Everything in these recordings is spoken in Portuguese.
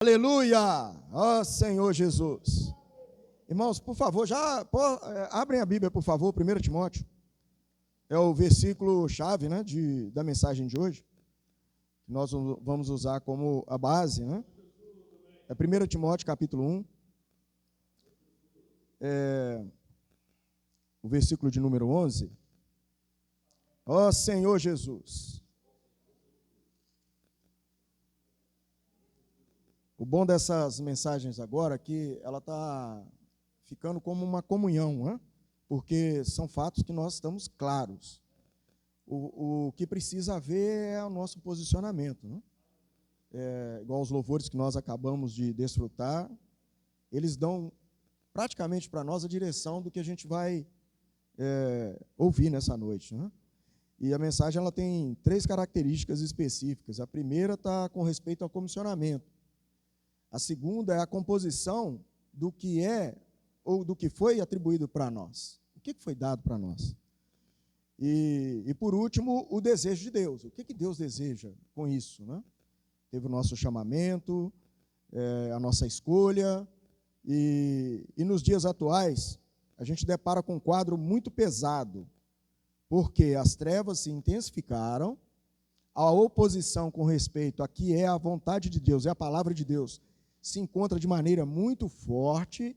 Aleluia! Ó Senhor Jesus. Irmãos, por favor, abrem a Bíblia, por favor, 1 Timóteo. É o versículo-chave, né, da mensagem de hoje. Que nós vamos usar como a base, né? É 1 Timóteo, capítulo 1. O versículo de número 11. Ó Senhor Jesus. O bom dessas mensagens agora é que ela está ficando como uma comunhão, né? Porque são fatos que nós estamos claros. O que precisa haver é o nosso posicionamento, né? Igual os louvores que nós acabamos de desfrutar, eles dão praticamente para nós a direção do que a gente vai ouvir nessa noite, né? E a mensagem ela tem 3 características específicas. A primeira está com respeito ao comissionamento. A segunda é a composição do que é ou do que foi atribuído para nós. O que foi dado para nós? E por último, o desejo de Deus. O que Deus deseja com isso, né? Teve o nosso chamamento, a nossa escolha, e nos dias atuais, a gente depara com um quadro muito pesado, porque as trevas se intensificaram, a oposição com respeito a que é a vontade de Deus, é a palavra de Deus, se encontra de maneira muito forte.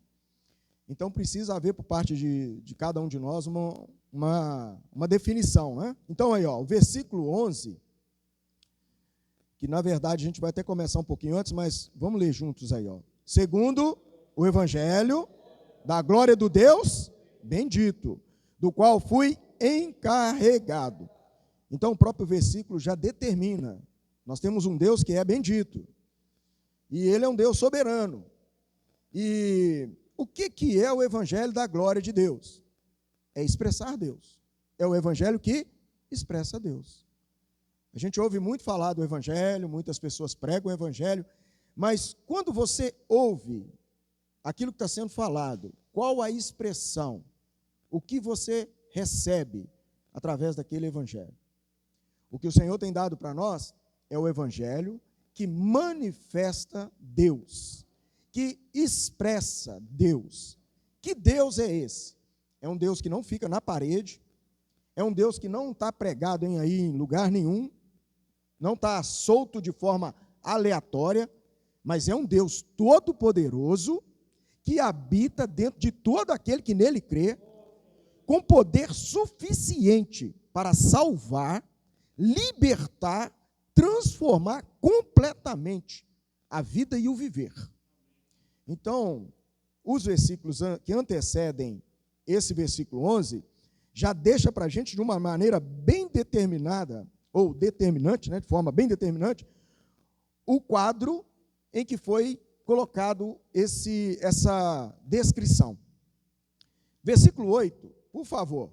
Então precisa haver por parte de cada um de nós uma definição, né? Então aí, o versículo 11, que na verdade a gente vai até começar um pouquinho antes, mas vamos ler juntos aí, Segundo o evangelho da glória do Deus bendito, do qual fui encarregado. Então o próprio versículo já determina, nós temos um Deus que é bendito, e Ele é um Deus soberano. E o que é o evangelho da glória de Deus? É expressar Deus. É o evangelho que expressa Deus. A gente ouve muito falar do evangelho, muitas pessoas pregam o evangelho, mas quando você ouve aquilo que está sendo falado, qual a expressão? O que você recebe através daquele evangelho? O que o Senhor tem dado para nós é o evangelho que manifesta Deus, que expressa Deus. Que Deus é esse? É um Deus que não fica na parede, é um Deus que não está pregado em lugar nenhum, não está solto de forma aleatória, mas é um Deus todo-poderoso que habita dentro de todo aquele que nele crê, com poder suficiente para salvar, libertar, transformar completamente a vida e o viver. Então, os versículos que antecedem esse versículo 11, já deixa para a gente de uma maneira bem determinada, ou determinante, né, de forma bem determinante, o quadro em que foi colocado essa descrição. Versículo 8, por favor.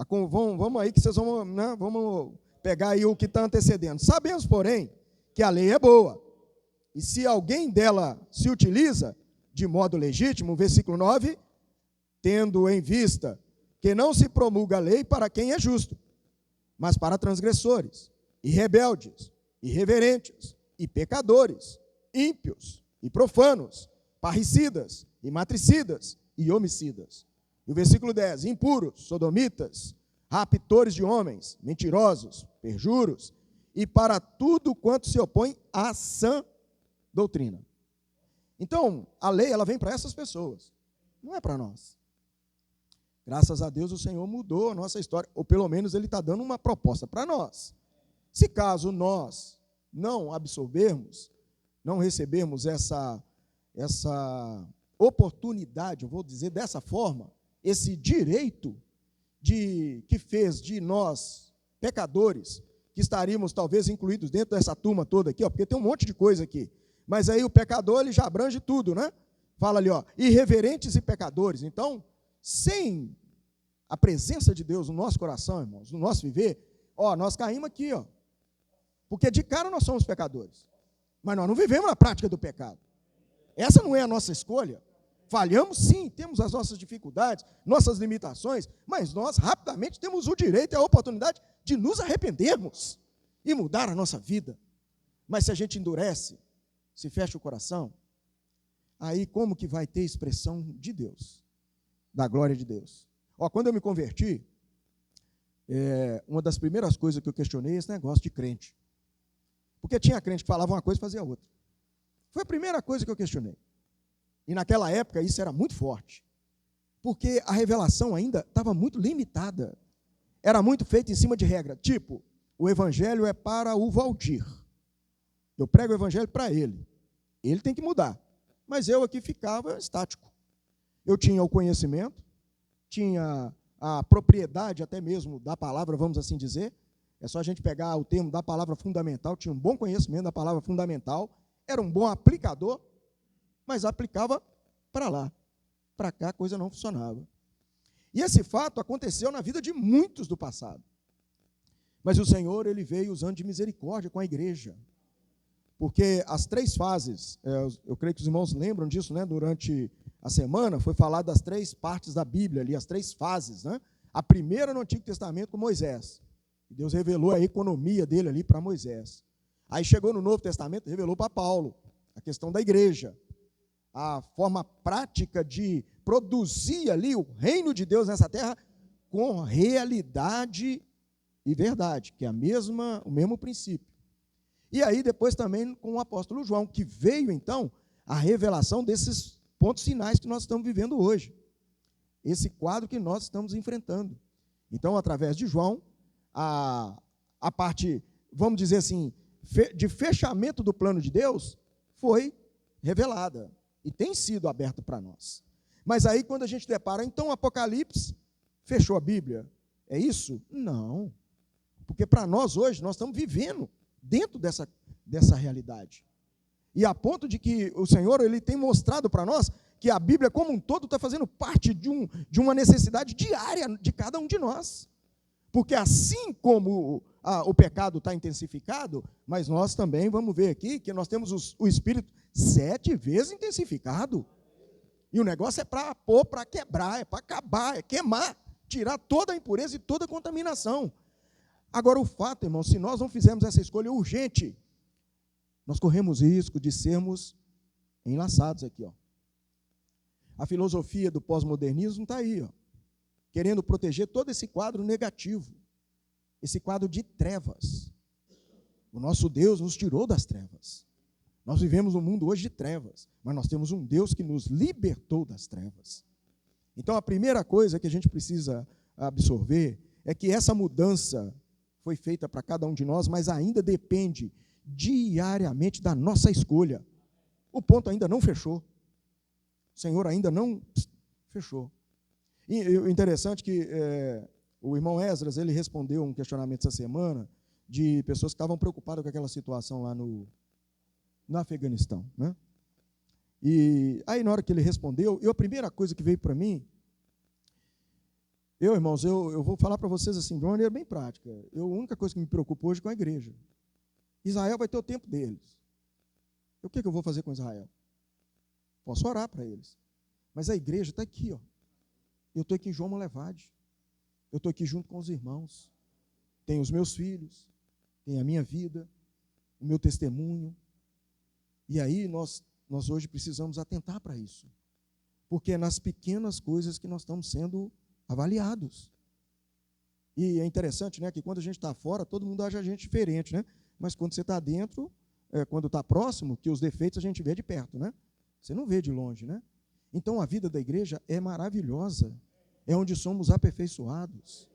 Vamos aí que vocês vão, né, vamos pegar aí o que está antecedendo. Sabemos, porém, que a lei é boa, e se alguém dela se utiliza de modo legítimo, versículo 9, tendo em vista que não se promulga a lei para quem é justo, mas para transgressores, e rebeldes, irreverentes, e pecadores, ímpios, e profanos, parricidas, e matricidas, e homicidas. E o versículo 10, impuros, sodomitas, raptores de homens, mentirosos, perjuros, e para tudo quanto se opõe à sã doutrina. Então, a lei, ela vem para essas pessoas, não é para nós. Graças a Deus o Senhor mudou a nossa história, ou pelo menos Ele está dando uma proposta para nós. Se caso nós não absorvermos, não recebermos essa oportunidade, eu vou dizer dessa forma, esse direito que fez de nós, pecadores, que estaríamos talvez incluídos dentro dessa turma toda aqui, porque tem um monte de coisa aqui, mas aí o pecador ele já abrange tudo, né? Fala ali, irreverentes e pecadores. Então, sem a presença de Deus no nosso coração, irmãos, no nosso viver, nós caímos aqui, porque de cara nós somos pecadores, mas nós não vivemos na prática do pecado. Essa não é a nossa escolha. Falhamos sim, temos as nossas dificuldades, nossas limitações, mas nós rapidamente temos o direito e a oportunidade de nos arrependermos e mudar a nossa vida. Mas se a gente endurece, se fecha o coração, aí como que vai ter expressão de Deus, da glória de Deus? Quando eu me converti, uma das primeiras coisas que eu questionei é esse negócio de crente. Porque tinha crente que falava uma coisa e fazia outra. Foi a primeira coisa que eu questionei. E naquela época isso era muito forte. Porque a revelação ainda estava muito limitada. Era muito feita em cima de regra. Tipo, o evangelho é para o Valdir. Eu prego o evangelho para ele. Ele tem que mudar. Mas eu aqui ficava estático. Eu tinha o conhecimento, tinha a propriedade até mesmo da palavra, vamos assim dizer. É só a gente pegar o termo da palavra fundamental, tinha um bom conhecimento da palavra fundamental, era um bom aplicador, mas aplicava para lá. Para cá a coisa não funcionava. E esse fato aconteceu na vida de muitos do passado. Mas o Senhor, ele veio usando de misericórdia com a igreja. Porque as 3 fases, eu creio que os irmãos lembram disso, né? Durante a semana, foi falado das 3 partes da Bíblia, ali, as 3 fases, né? A primeira no Antigo Testamento com Moisés. Deus revelou a economia dele ali para Moisés. Aí chegou no Novo Testamento, revelou para Paulo a questão da igreja. A forma prática de produzir ali o reino de Deus nessa terra com realidade e verdade, que é o mesmo princípio. E aí depois também com o apóstolo João, que veio então a revelação desses pontos finais que nós estamos vivendo hoje. Esse quadro que nós estamos enfrentando. Então, através de João, a parte, vamos dizer assim, de fechamento do plano de Deus, foi revelada e tem sido aberta para nós. Mas aí, quando a gente depara, então, o Apocalipse fechou a Bíblia. É isso? Não. Porque para nós hoje, nós estamos vivendo dentro dessa realidade. E a ponto de que o Senhor, ele tem mostrado para nós que a Bíblia como um todo está fazendo parte de uma necessidade diária de cada um de nós. Porque assim como o pecado está intensificado, mas nós também vamos ver aqui que nós temos o Espírito 7 vezes intensificado. E o negócio é para pôr, para quebrar, é para acabar, é queimar, tirar toda a impureza e toda a contaminação. Agora, o fato, irmão, se nós não fizermos essa escolha urgente, nós corremos risco de sermos enlaçados aqui. A filosofia do pós-modernismo está aí, querendo proteger todo esse quadro negativo, esse quadro de trevas. O nosso Deus nos tirou das trevas. Nós vivemos um mundo hoje de trevas, mas nós temos um Deus que nos libertou das trevas. Então, a primeira coisa que a gente precisa absorver é que essa mudança foi feita para cada um de nós, mas ainda depende diariamente da nossa escolha. O ponto ainda não fechou. O Senhor ainda não fechou. E o interessante é que o irmão Esdras, ele respondeu um questionamento essa semana de pessoas que estavam preocupadas com aquela situação lá no Afeganistão, né? E aí, na hora que ele respondeu, a primeira coisa que veio para mim, irmãos, eu vou falar para vocês assim, de uma maneira bem prática. A única coisa que me preocupa hoje é com a igreja. Israel vai ter o tempo deles. O que eu vou fazer com Israel? Posso orar para eles. Mas a igreja está aqui, Eu estou aqui em João Malevade. Eu estou aqui junto com os irmãos. Tenho os meus filhos, tenho a minha vida, o meu testemunho. E aí nós hoje precisamos atentar para isso. Porque é nas pequenas coisas que nós estamos sendo avaliados. E é interessante, né, que quando a gente está fora, todo mundo acha a gente diferente, né? Mas quando você está dentro, quando está próximo, que os defeitos a gente vê de perto, né? Você não vê de longe, né? Então a vida da igreja é maravilhosa, é onde somos aperfeiçoados.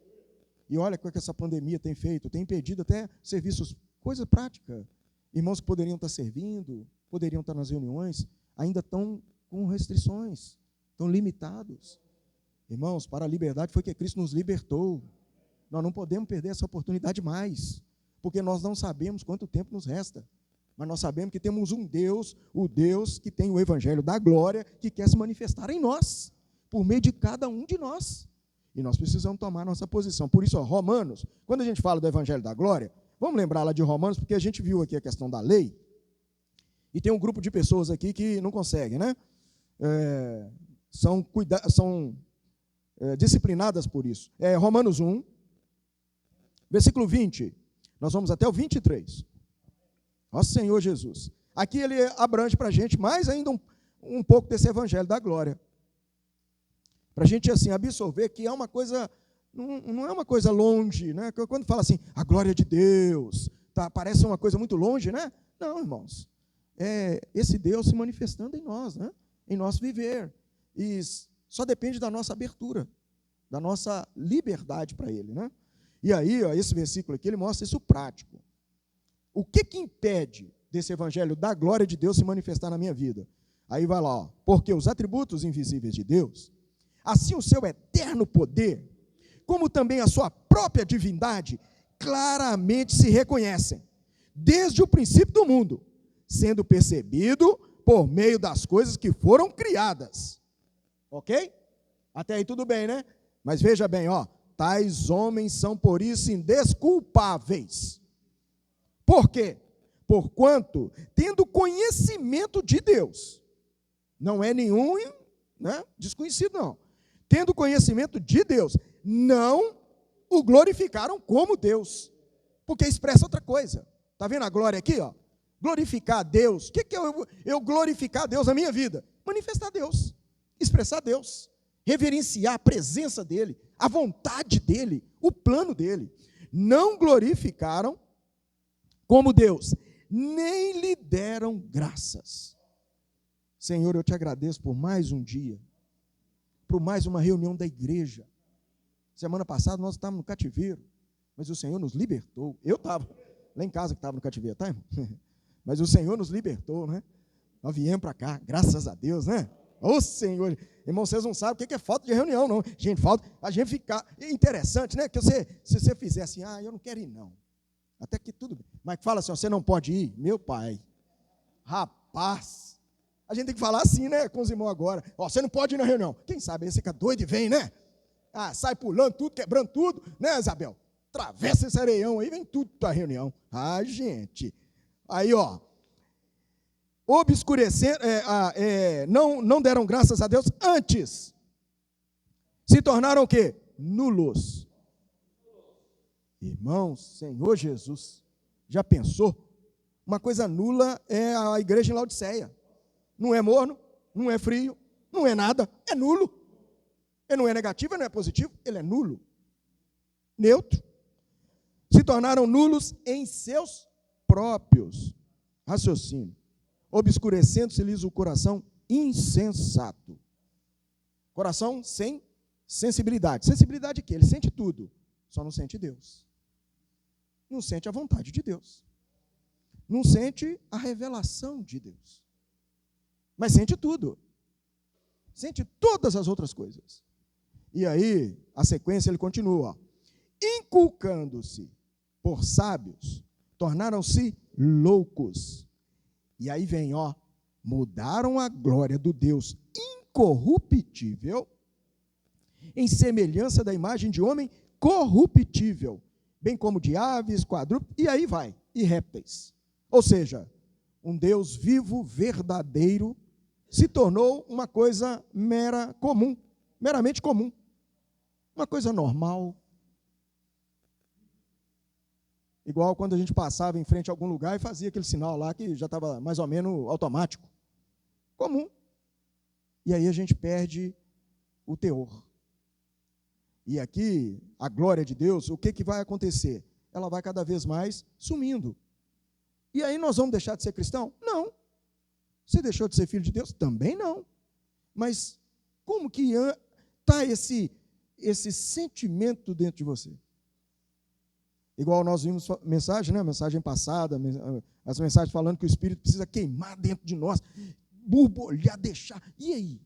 E olha o que essa pandemia tem feito, tem impedido até serviços, coisa prática. Irmãos que poderiam estar servindo, poderiam estar nas reuniões, ainda estão com restrições, estão limitados. Irmãos, para a liberdade foi que Cristo nos libertou. Nós não podemos perder essa oportunidade mais, porque nós não sabemos quanto tempo nos resta. Mas nós sabemos que temos um Deus, o Deus que tem o evangelho da glória, que quer se manifestar em nós, por meio de cada um de nós. E nós precisamos tomar nossa posição. Por isso, Romanos, quando a gente fala do evangelho da glória, vamos lembrar lá de Romanos, porque a gente viu aqui a questão da lei, e tem um grupo de pessoas aqui que não conseguem, né? São disciplinadas por isso. Romanos 1, versículo 20, nós vamos até o 23. Ó Senhor Jesus. Aqui ele abrange para a gente mais ainda um pouco desse evangelho da glória. Para a gente assim, absorver que é uma coisa, não é uma coisa longe, né? Quando fala assim, a glória de Deus, tá, parece uma coisa muito longe, né? Não, irmãos, é esse Deus se manifestando em nós, né? Em nosso viver. E só depende da nossa abertura, da nossa liberdade para Ele, né? E aí, ó, esse versículo aqui, ele mostra isso prático. O que impede desse evangelho da glória de Deus se manifestar na minha vida? Aí vai lá, ó, porque os atributos invisíveis de Deus, assim o seu eterno poder, como também a sua própria divindade, claramente se reconhecem, desde o princípio do mundo, sendo percebido por meio das coisas que foram criadas. Ok? Até aí tudo bem, né? Mas veja bem, ó, tais homens são por isso indesculpáveis. Por quê? Porquanto, tendo conhecimento de Deus, não é nenhum, né, desconhecido não, tendo conhecimento de Deus, não o glorificaram como Deus, porque expressa outra coisa. Está vendo a glória aqui? Ó? Glorificar a Deus. O que é eu glorificar a Deus na minha vida? Manifestar Deus, expressar Deus, reverenciar a presença dEle, a vontade dEle, o plano dEle. Não glorificaram como Deus, nem lhe deram graças. Senhor, eu te agradeço por mais um dia, por mais uma reunião da igreja. Semana passada nós estávamos no cativeiro, mas o Senhor nos libertou. Eu estava lá em casa que estava no cativeiro, tá, irmão? Mas o Senhor nos libertou, né? Nós viemos para cá, graças a Deus, né? Ô Senhor, irmão, vocês não sabem o que é falta de reunião, não. Gente, falta a gente ficar. Interessante, né? Que se você fizer assim, eu não quero ir, não. Até que tudo bem. Mas fala assim, você não pode ir? Meu pai, rapaz, a gente tem que falar assim, né, com os irmãos agora. Ó, você não pode ir na reunião. Quem sabe aí você fica doido e vem, né? Sai pulando tudo, quebrando tudo, né, Isabel? Atravessa esse areião aí, vem tudo para a reunião. Gente. Aí, ó, obscurecendo, não deram graças a Deus, antes se tornaram o quê? Nulos. Irmãos, Senhor Jesus, já pensou? Uma coisa nula é a igreja em Laodiceia. Não é morno, não é frio, não é nada, é nulo. Ele não é negativo, ele não é positivo, ele é nulo. Neutro. Se tornaram nulos em seus próprios raciocínios, obscurecendo-se-lhes o coração insensato. Coração sem sensibilidade. Sensibilidade de quê? Ele sente tudo, só não sente Deus. Não sente a vontade de Deus. Não sente a revelação de Deus. Mas sente tudo. Sente todas as outras coisas. E aí, a sequência, ele continua. Inculcando-se por sábios, tornaram-se loucos. E aí vem, ó, mudaram a glória do Deus incorruptível em semelhança da imagem de homem corruptível, bem como de aves, quadrúpedes, e aí vai, e répteis. Ou seja, um Deus vivo, verdadeiro, se tornou uma coisa meramente comum, uma coisa normal. Igual quando a gente passava em frente a algum lugar e fazia aquele sinal lá que já estava mais ou menos automático. Comum. E aí a gente perde o teor. E aqui, a glória de Deus, o que vai acontecer? Ela vai cada vez mais sumindo. E aí nós vamos deixar de ser cristão? Não. Você deixou de ser filho de Deus? Também não. Mas como que está esse sentimento dentro de você? Igual nós vimos mensagem, né? Mensagem passada, as mensagens falando que o Espírito precisa queimar dentro de nós, borbulhar, deixar. E aí?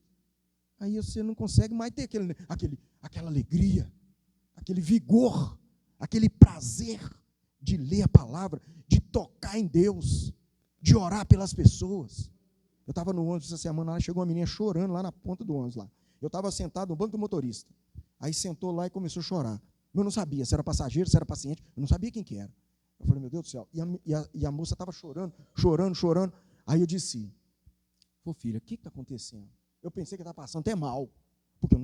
Aí você não consegue mais ter aquela alegria, aquele vigor, aquele prazer de ler a palavra, de tocar em Deus, de orar pelas pessoas. Eu estava no ônibus essa semana, lá chegou uma menina chorando lá na ponta do ônibus. Lá. Eu estava sentado no banco do motorista. Aí sentou lá e começou a chorar. Eu não sabia se era passageiro, se era paciente, eu não sabia quem que era. Eu falei, meu Deus do céu. E a moça estava chorando. Aí eu disse, filha, o que está acontecendo? Eu pensei que estava passando até mal, porque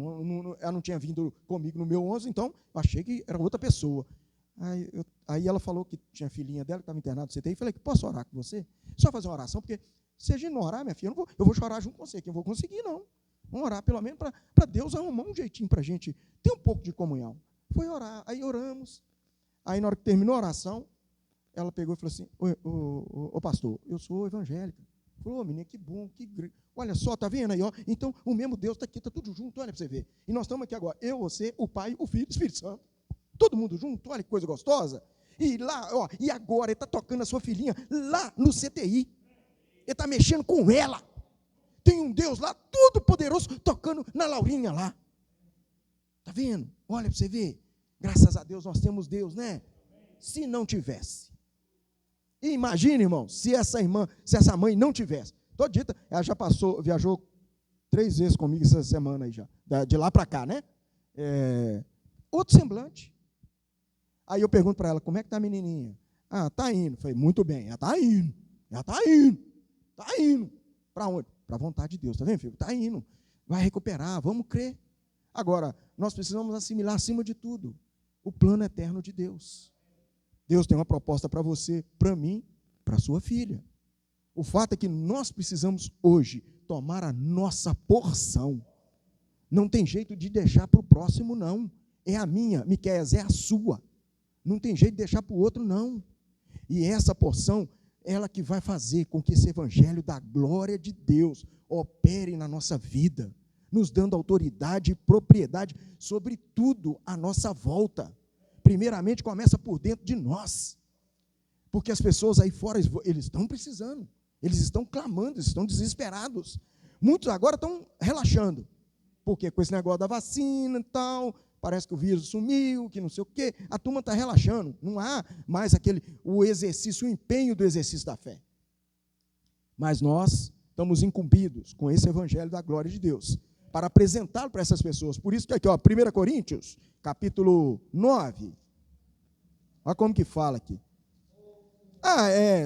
ela não tinha vindo comigo no meu ônibus, então eu achei que era outra pessoa. Aí ela falou que tinha filhinha dela que estava internada no CTI. Falei, posso orar com você? Só fazer uma oração, porque se a gente não orar, minha filha, eu vou chorar junto com você, que eu vou conseguir, não. Vamos orar, pelo menos, para Deus arrumar um jeitinho para a gente ter um pouco de comunhão. Foi orar, aí oramos. Aí, na hora que terminou a oração, ela pegou e falou assim, ô pastor, eu sou evangélica. Falou, menina, que bom, olha só, tá vendo aí, ó? Então, o mesmo Deus está aqui, está tudo junto, olha para você ver. E nós estamos aqui agora, eu, você, o Pai, o Filho, o Espírito Santo. Todo mundo junto, olha que coisa gostosa. E lá, ó, e agora ele está tocando a sua filhinha lá no CTI. Ele está mexendo com ela. Tem um Deus lá, todo poderoso, tocando na Laurinha lá. Está vendo? Olha para você ver. Graças a Deus nós temos Deus, né? Se não tivesse. E imagine, irmão, se essa mãe não tivesse. Todo dia, ela já viajou 3 vezes comigo essa semana aí já. De lá para cá, né? Outro semblante. Aí eu pergunto para ela, como é que está a menininha? Está indo. Falei, muito bem, ela está indo. Está indo. Para onde? Para a vontade de Deus, está vendo, filho? Está indo. Vai recuperar, vamos crer. Agora, nós precisamos assimilar, acima de tudo, o plano eterno de Deus. Deus tem uma proposta para você, para mim, para a sua filha. O fato é que nós precisamos hoje tomar a nossa porção. Não tem jeito de deixar para o próximo, não. É a minha, Miqueias, é a sua. Não tem jeito de deixar para o outro, não. E essa porção, ela que vai fazer com que esse evangelho da glória de Deus opere na nossa vida, nos dando autoridade e propriedade sobre tudo à nossa volta. Primeiramente, começa por dentro de nós. Porque as pessoas aí fora, eles estão precisando. Eles estão clamando, eles estão desesperados. Muitos agora estão relaxando. Porque com esse negócio da vacina e tal, parece que o vírus sumiu, que não sei o quê. A turma está relaxando. Não há mais o exercício, o empenho do exercício da fé. Mas nós estamos incumbidos com esse evangelho da glória de Deus, para apresentá-lo para essas pessoas. Por isso que aqui, ó, 1 Coríntios, capítulo 9. Olha como que fala aqui.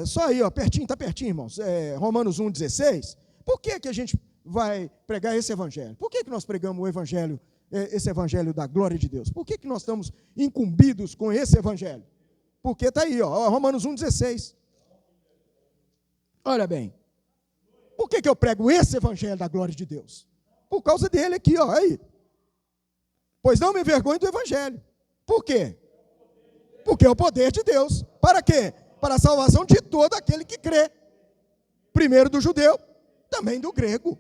Só aí, ó, pertinho, está pertinho, irmãos. Romanos 1,16. Por que a gente vai pregar esse evangelho? Por que nós pregamos o evangelho, esse evangelho da glória de Deus? Por que nós estamos incumbidos com esse evangelho? Porque está aí, ó, Romanos 1,16. Olha bem. Por que eu prego esse evangelho da glória de Deus? Por causa dele aqui, ó, aí. Pois não me envergonho do evangelho. Por quê? Porque é o poder de Deus. Para quê? Para a salvação de todo aquele que crê. Primeiro do judeu, também do grego.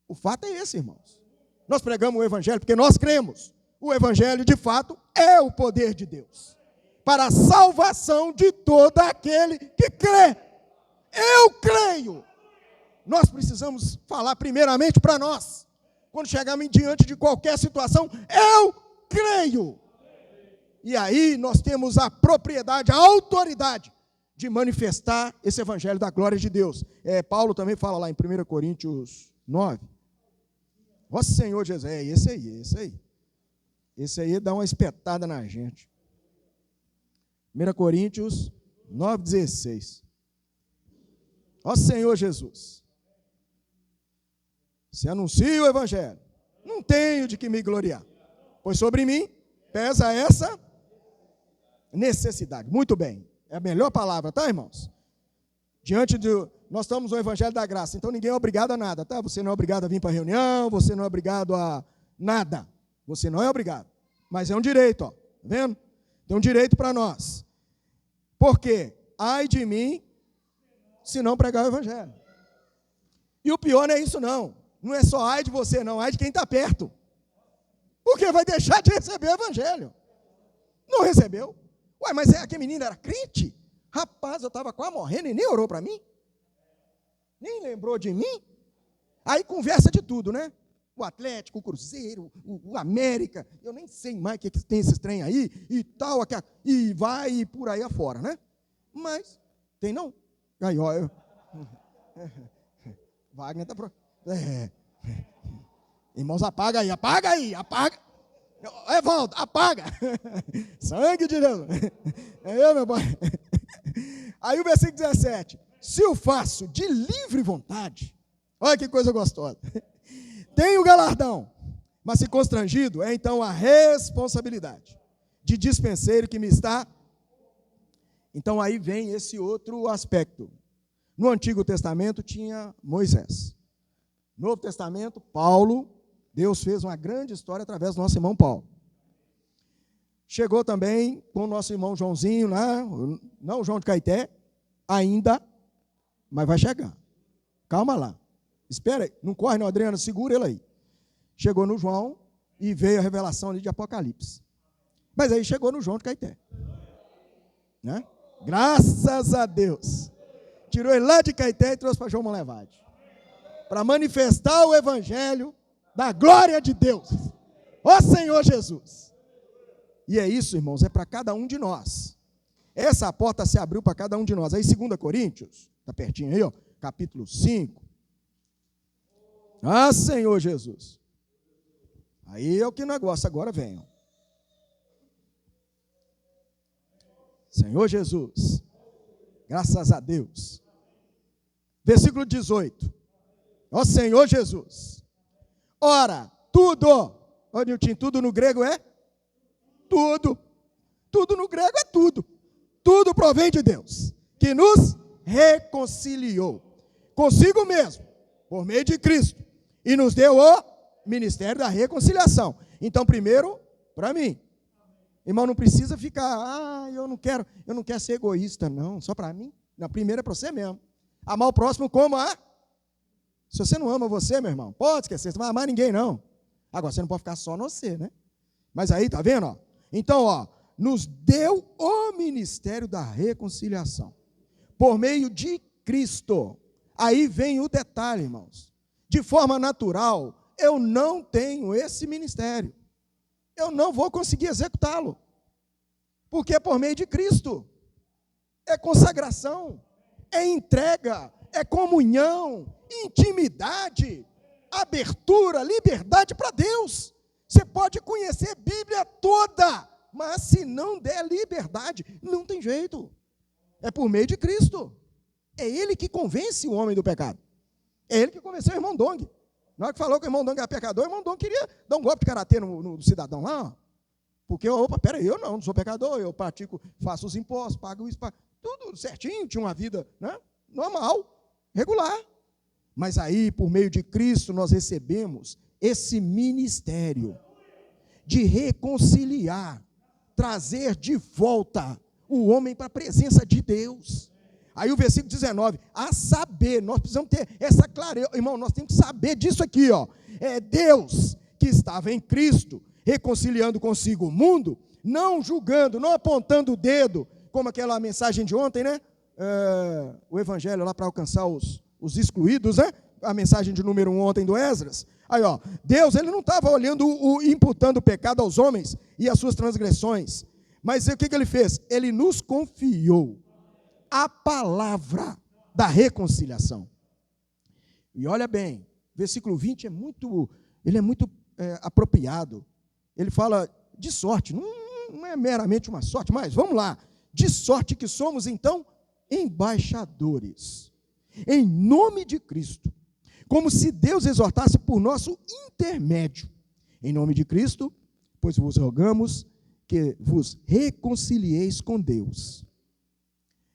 O fato é esse, irmãos. Nós pregamos o evangelho porque nós cremos. O evangelho, de fato, é o poder de Deus. Para a salvação de todo aquele que crê. Eu creio. Nós precisamos falar primeiramente para nós. Quando chegarmos diante de qualquer situação, eu creio. E aí nós temos a propriedade, a autoridade de manifestar esse evangelho da glória de Deus. Paulo também fala lá em 1 Coríntios 9. Ó Senhor Jesus, esse aí. Esse aí dá uma espetada na gente. 1 Coríntios 9,16. Ó Senhor Jesus. Se anuncio o evangelho, não tenho de que me gloriar, pois sobre mim pesa essa necessidade. Muito bem, é a melhor palavra, tá, irmãos? Nós estamos no evangelho da graça, então ninguém é obrigado a nada, tá? Você não é obrigado a vir para a reunião, você não é obrigado a nada, você não é obrigado, mas é um direito, ó, tá vendo? Tem um direito para nós. Por quê? Ai de mim, se não pregar o evangelho. E o pior não é isso, não. Não é só ai de você, não, ai de quem está perto. Porque vai deixar de receber o evangelho. Não recebeu. Ué, mas aquele menino era crente? Rapaz, eu estava quase morrendo e nem orou para mim. Nem lembrou de mim. Aí conversa de tudo, né? O Atlético, o Cruzeiro, o América, eu nem sei mais o que tem esses trem aí, e tal, e vai por aí afora, né? Mas, tem não? Aí, ó, Wagner está pronto. Irmãos, apaga aí. Volta, apaga. Sangue de Deus. Meu pai. Aí o versículo 17. Se o faço de livre vontade, olha que coisa gostosa. Tenho galardão, mas se constrangido, é então a responsabilidade. de dispenseiro que me está. Então aí vem esse outro aspecto. No Antigo Testamento tinha Moisés. No Novo Testamento, Paulo. Deus fez uma grande história através do nosso irmão Paulo. Chegou também com o nosso irmão Joãozinho lá, não o João de Caeté, ainda, mas vai chegar. Calma lá. Espera aí, não corre não, Adriana, segura ele aí. Chegou no João e veio a revelação ali de Apocalipse. Mas aí chegou no João de Caeté. Né? Graças a Deus. Tirou ele lá de Caeté e trouxe para João Monlevade. Para manifestar o evangelho da glória de Deus. Ó Senhor Jesus. E é isso, irmãos, é para cada um de nós. Essa porta se abriu para cada um de nós. Aí 2 Coríntios, está pertinho aí, ó, capítulo 5. Ah, Senhor Jesus. Aí é o que negócio, agora venham. Senhor Jesus. Graças a Deus. Versículo 18. Ó Senhor Jesus. Ora, tudo. Ó Nilton, tudo no grego é? Tudo. Tudo no grego é tudo. Tudo provém de Deus, que nos reconciliou consigo mesmo, por meio de Cristo, e nos deu o ministério da reconciliação. Então, primeiro, para mim. Irmão, não precisa ficar, eu não quero ser egoísta, não, só para mim. Na primeira é para você mesmo. Amar o próximo como a... Se você não ama você, meu irmão, pode esquecer, você não vai amar ninguém, não. Agora, você não pode ficar só no você, né? Mas aí, tá vendo, ó? Então, ó, nos deu o ministério da reconciliação, por meio de Cristo. Aí vem o detalhe, irmãos. De forma natural, eu não tenho esse ministério. Eu não vou conseguir executá-lo. Porque é por meio de Cristo. É consagração, é entrega, é comunhão, intimidade, abertura, liberdade para Deus. Você pode conhecer a Bíblia toda, mas se não der liberdade, não tem jeito. É por meio de Cristo. É Ele que convence o homem do pecado. É Ele que convenceu o irmão Dong. Na hora que falou que o irmão Dong era pecador, o irmão Dong queria dar um golpe de karatê no cidadão lá. Porque, opa, peraí, eu não sou pecador, eu pratico, faço os impostos, pago isso, tudo certinho, tinha uma vida, né, normal, regular. Mas aí, por meio de Cristo, nós recebemos esse ministério de reconciliar, trazer de volta o homem para a presença de Deus. Aí o versículo 19, a saber, nós precisamos ter essa clareza, irmão, nós temos que saber disso aqui, ó. É Deus que estava em Cristo, reconciliando consigo o mundo, não julgando, não apontando o dedo, como aquela mensagem de ontem, né? O evangelho lá para alcançar os excluídos, né? A mensagem de número 1 ontem do Esdras. Aí, ó, Deus, ele não estava olhando, imputando o pecado aos homens e as suas transgressões, mas o que ele fez? Ele nos confiou a palavra da reconciliação. E olha bem, versículo 20 é muito apropriado. Ele fala de sorte, não é meramente uma sorte, mas vamos lá, de sorte que somos então embaixadores, em nome de Cristo, como se Deus exortasse por nosso intermédio. Em nome de Cristo, pois vos rogamos que vos reconcilieis com Deus.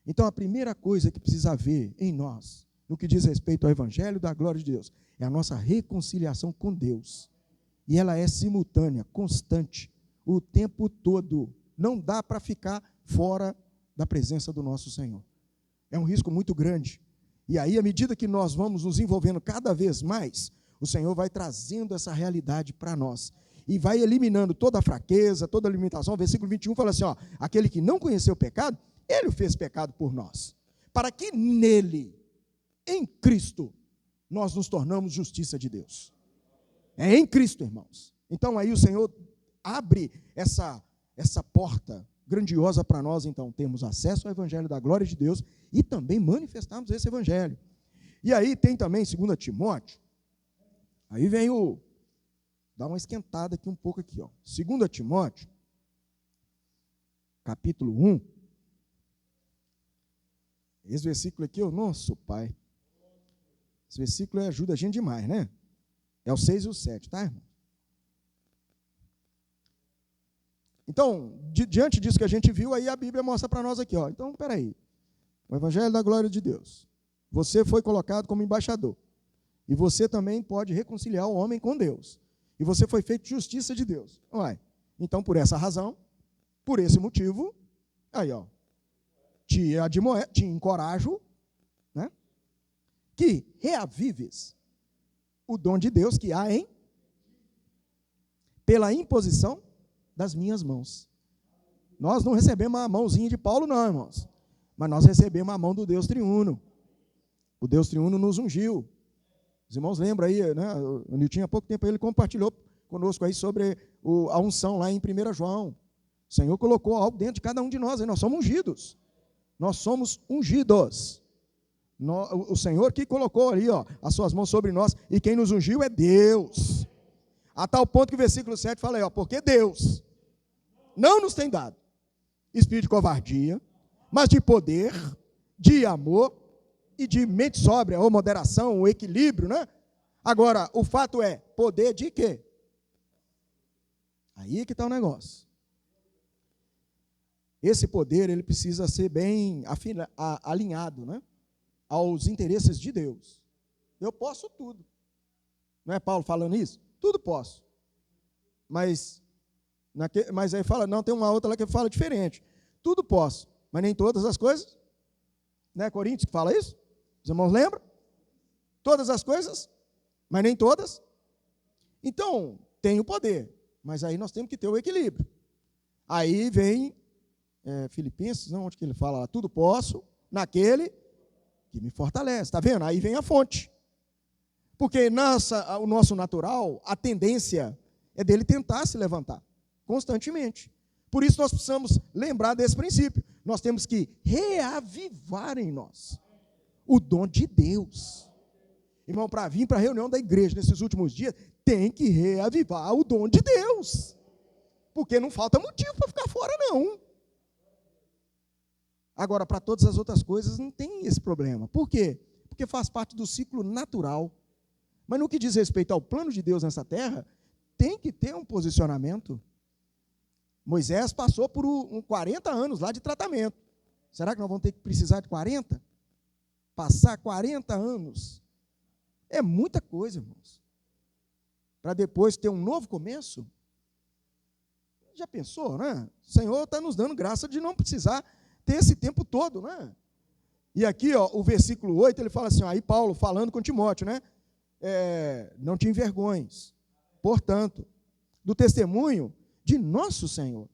Então, a primeira coisa que precisa haver em nós, no que diz respeito ao Evangelho da glória de Deus, é a nossa reconciliação com Deus. E ela é simultânea, constante, o tempo todo. Não dá para ficar fora da presença do nosso Senhor. É um risco muito grande. E aí, à medida que nós vamos nos envolvendo cada vez mais, o Senhor vai trazendo essa realidade para nós. E vai eliminando toda a fraqueza, toda a limitação. O versículo 21 fala assim, ó, aquele que não conheceu o pecado, ele o fez pecado por nós, para que nele, em Cristo, nós nos tornamos justiça de Deus. É em Cristo, irmãos. Então aí o Senhor abre essa porta grandiosa para nós, então, termos acesso ao Evangelho da glória de Deus e também manifestarmos esse Evangelho. E aí tem também 2 Timóteo, aí vem dá uma esquentada aqui um pouco aqui, ó. 2 Timóteo, capítulo 1, esse versículo aqui, nosso Pai, esse versículo ajuda a gente demais, né? É o 6 e o 7, tá, irmão? Então, diante disso que a gente viu, aí a Bíblia mostra para nós aqui, ó. Então, peraí. O Evangelho da glória de Deus. Você foi colocado como embaixador. E você também pode reconciliar o homem com Deus. E você foi feito justiça de Deus. Uai. Então, por essa razão, por esse motivo, aí, ó, te encorajo, né, que reavives o dom de Deus que há em pela imposição das minhas mãos. Nós não recebemos a mãozinha de Paulo, não, irmãos. Mas nós recebemos a mão do Deus triuno. O Deus triuno nos ungiu. Os irmãos lembram aí, né? O Nilton, há pouco tempo, ele compartilhou conosco aí sobre a unção lá em 1 João. O Senhor colocou algo dentro de cada um de nós, nós somos ungidos. Nós somos ungidos. O Senhor que colocou ali, ó, as suas mãos sobre nós, e quem nos ungiu é Deus. A tal ponto que o versículo 7 fala aí, ó, porque Deus não nos tem dado espírito de covardia, mas de poder, de amor e de mente sóbria, ou moderação, ou equilíbrio, né? Agora, o fato é, poder de quê? Aí que está o negócio. Esse poder, ele precisa ser bem alinhado, né, aos interesses de Deus. Eu posso tudo. Não é Paulo falando isso? Tudo posso. Mas aí fala, não, tem uma outra lá que fala diferente. Tudo posso, mas nem todas as coisas. Não é Coríntios que fala isso? Os irmãos lembram? Todas as coisas, mas nem todas. Então, tem o poder, mas aí nós temos que ter o equilíbrio. Aí vem Filipenses, não, onde que ele fala lá? Tudo posso naquele que me fortalece. Está vendo? Aí vem a fonte. Porque o nosso natural, a tendência é dele tentar se levantar constantemente. Por isso nós precisamos lembrar desse princípio. Nós temos que reavivar em nós o dom de Deus. Irmão, para vir para a reunião da igreja nesses últimos dias, tem que reavivar o dom de Deus. Porque não falta motivo para ficar fora, não. Agora, para todas as outras coisas, não tem esse problema. Por quê? Porque faz parte do ciclo natural. Mas no que diz respeito ao plano de Deus nessa terra, tem que ter um posicionamento. Moisés passou por 40 anos lá de tratamento. Será que nós vamos ter que precisar de 40? Passar 40 anos? É muita coisa, irmãos. Para depois ter um novo começo? Já pensou, né? O Senhor está nos dando graça de não precisar ter esse tempo todo, né? E aqui, ó, o versículo 8, ele fala assim, ó, aí Paulo falando com Timóteo, né? Não te envergonhes, portanto, do testemunho de nosso Senhor.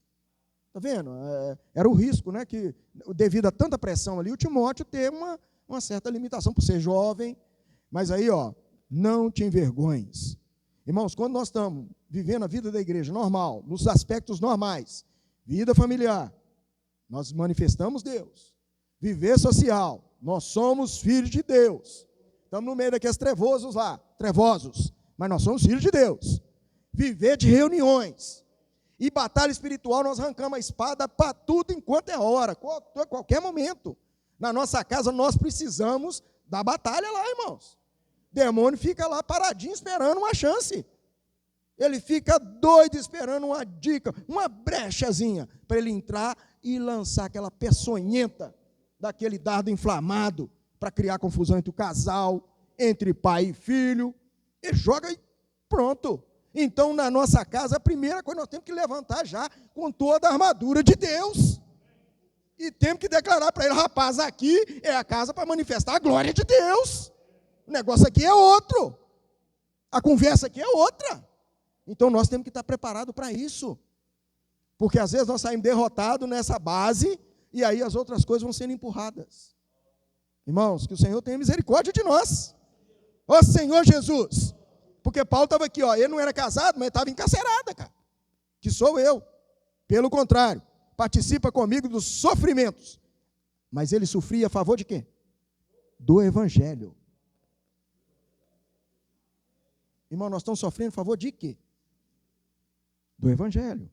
Está vendo? Era o risco, né? Que devido a tanta pressão ali, o Timóteo ter uma certa limitação por ser jovem. Mas aí, ó, não te envergonhes. Irmãos, quando nós estamos vivendo a vida da igreja normal, nos aspectos normais, vida familiar, nós manifestamos Deus. Viver social, nós somos filhos de Deus. Estamos no meio daqueles trevosos lá, trevosos, mas nós somos filhos de Deus. Viver de reuniões. E batalha espiritual, nós arrancamos a espada para tudo enquanto é hora, qualquer momento. Na nossa casa, nós precisamos da batalha lá, irmãos. O demônio fica lá paradinho esperando uma chance. Ele fica doido esperando uma dica, uma brechazinha, para ele entrar e lançar aquela peçonhenta daquele dardo inflamado para criar confusão entre o casal, entre pai e filho. Ele joga e pronto. Então, na nossa casa, a primeira coisa nós temos que levantar já com toda a armadura de Deus. E temos que declarar para ele, rapaz, aqui é a casa para manifestar a glória de Deus. O negócio aqui é outro. A conversa aqui é outra. Então, nós temos que estar preparados para isso. Porque, às vezes, nós saímos derrotados nessa base e aí as outras coisas vão sendo empurradas. Irmãos, que o Senhor tenha misericórdia de nós. Ó Senhor Jesus. Porque Paulo estava aqui, ó, ele não era casado, mas estava encarcerado, cara. Que sou eu. Pelo contrário, participa comigo dos sofrimentos. Mas ele sofria a favor de quê? Do Evangelho. Irmão, nós estamos sofrendo a favor de quê? Do Evangelho.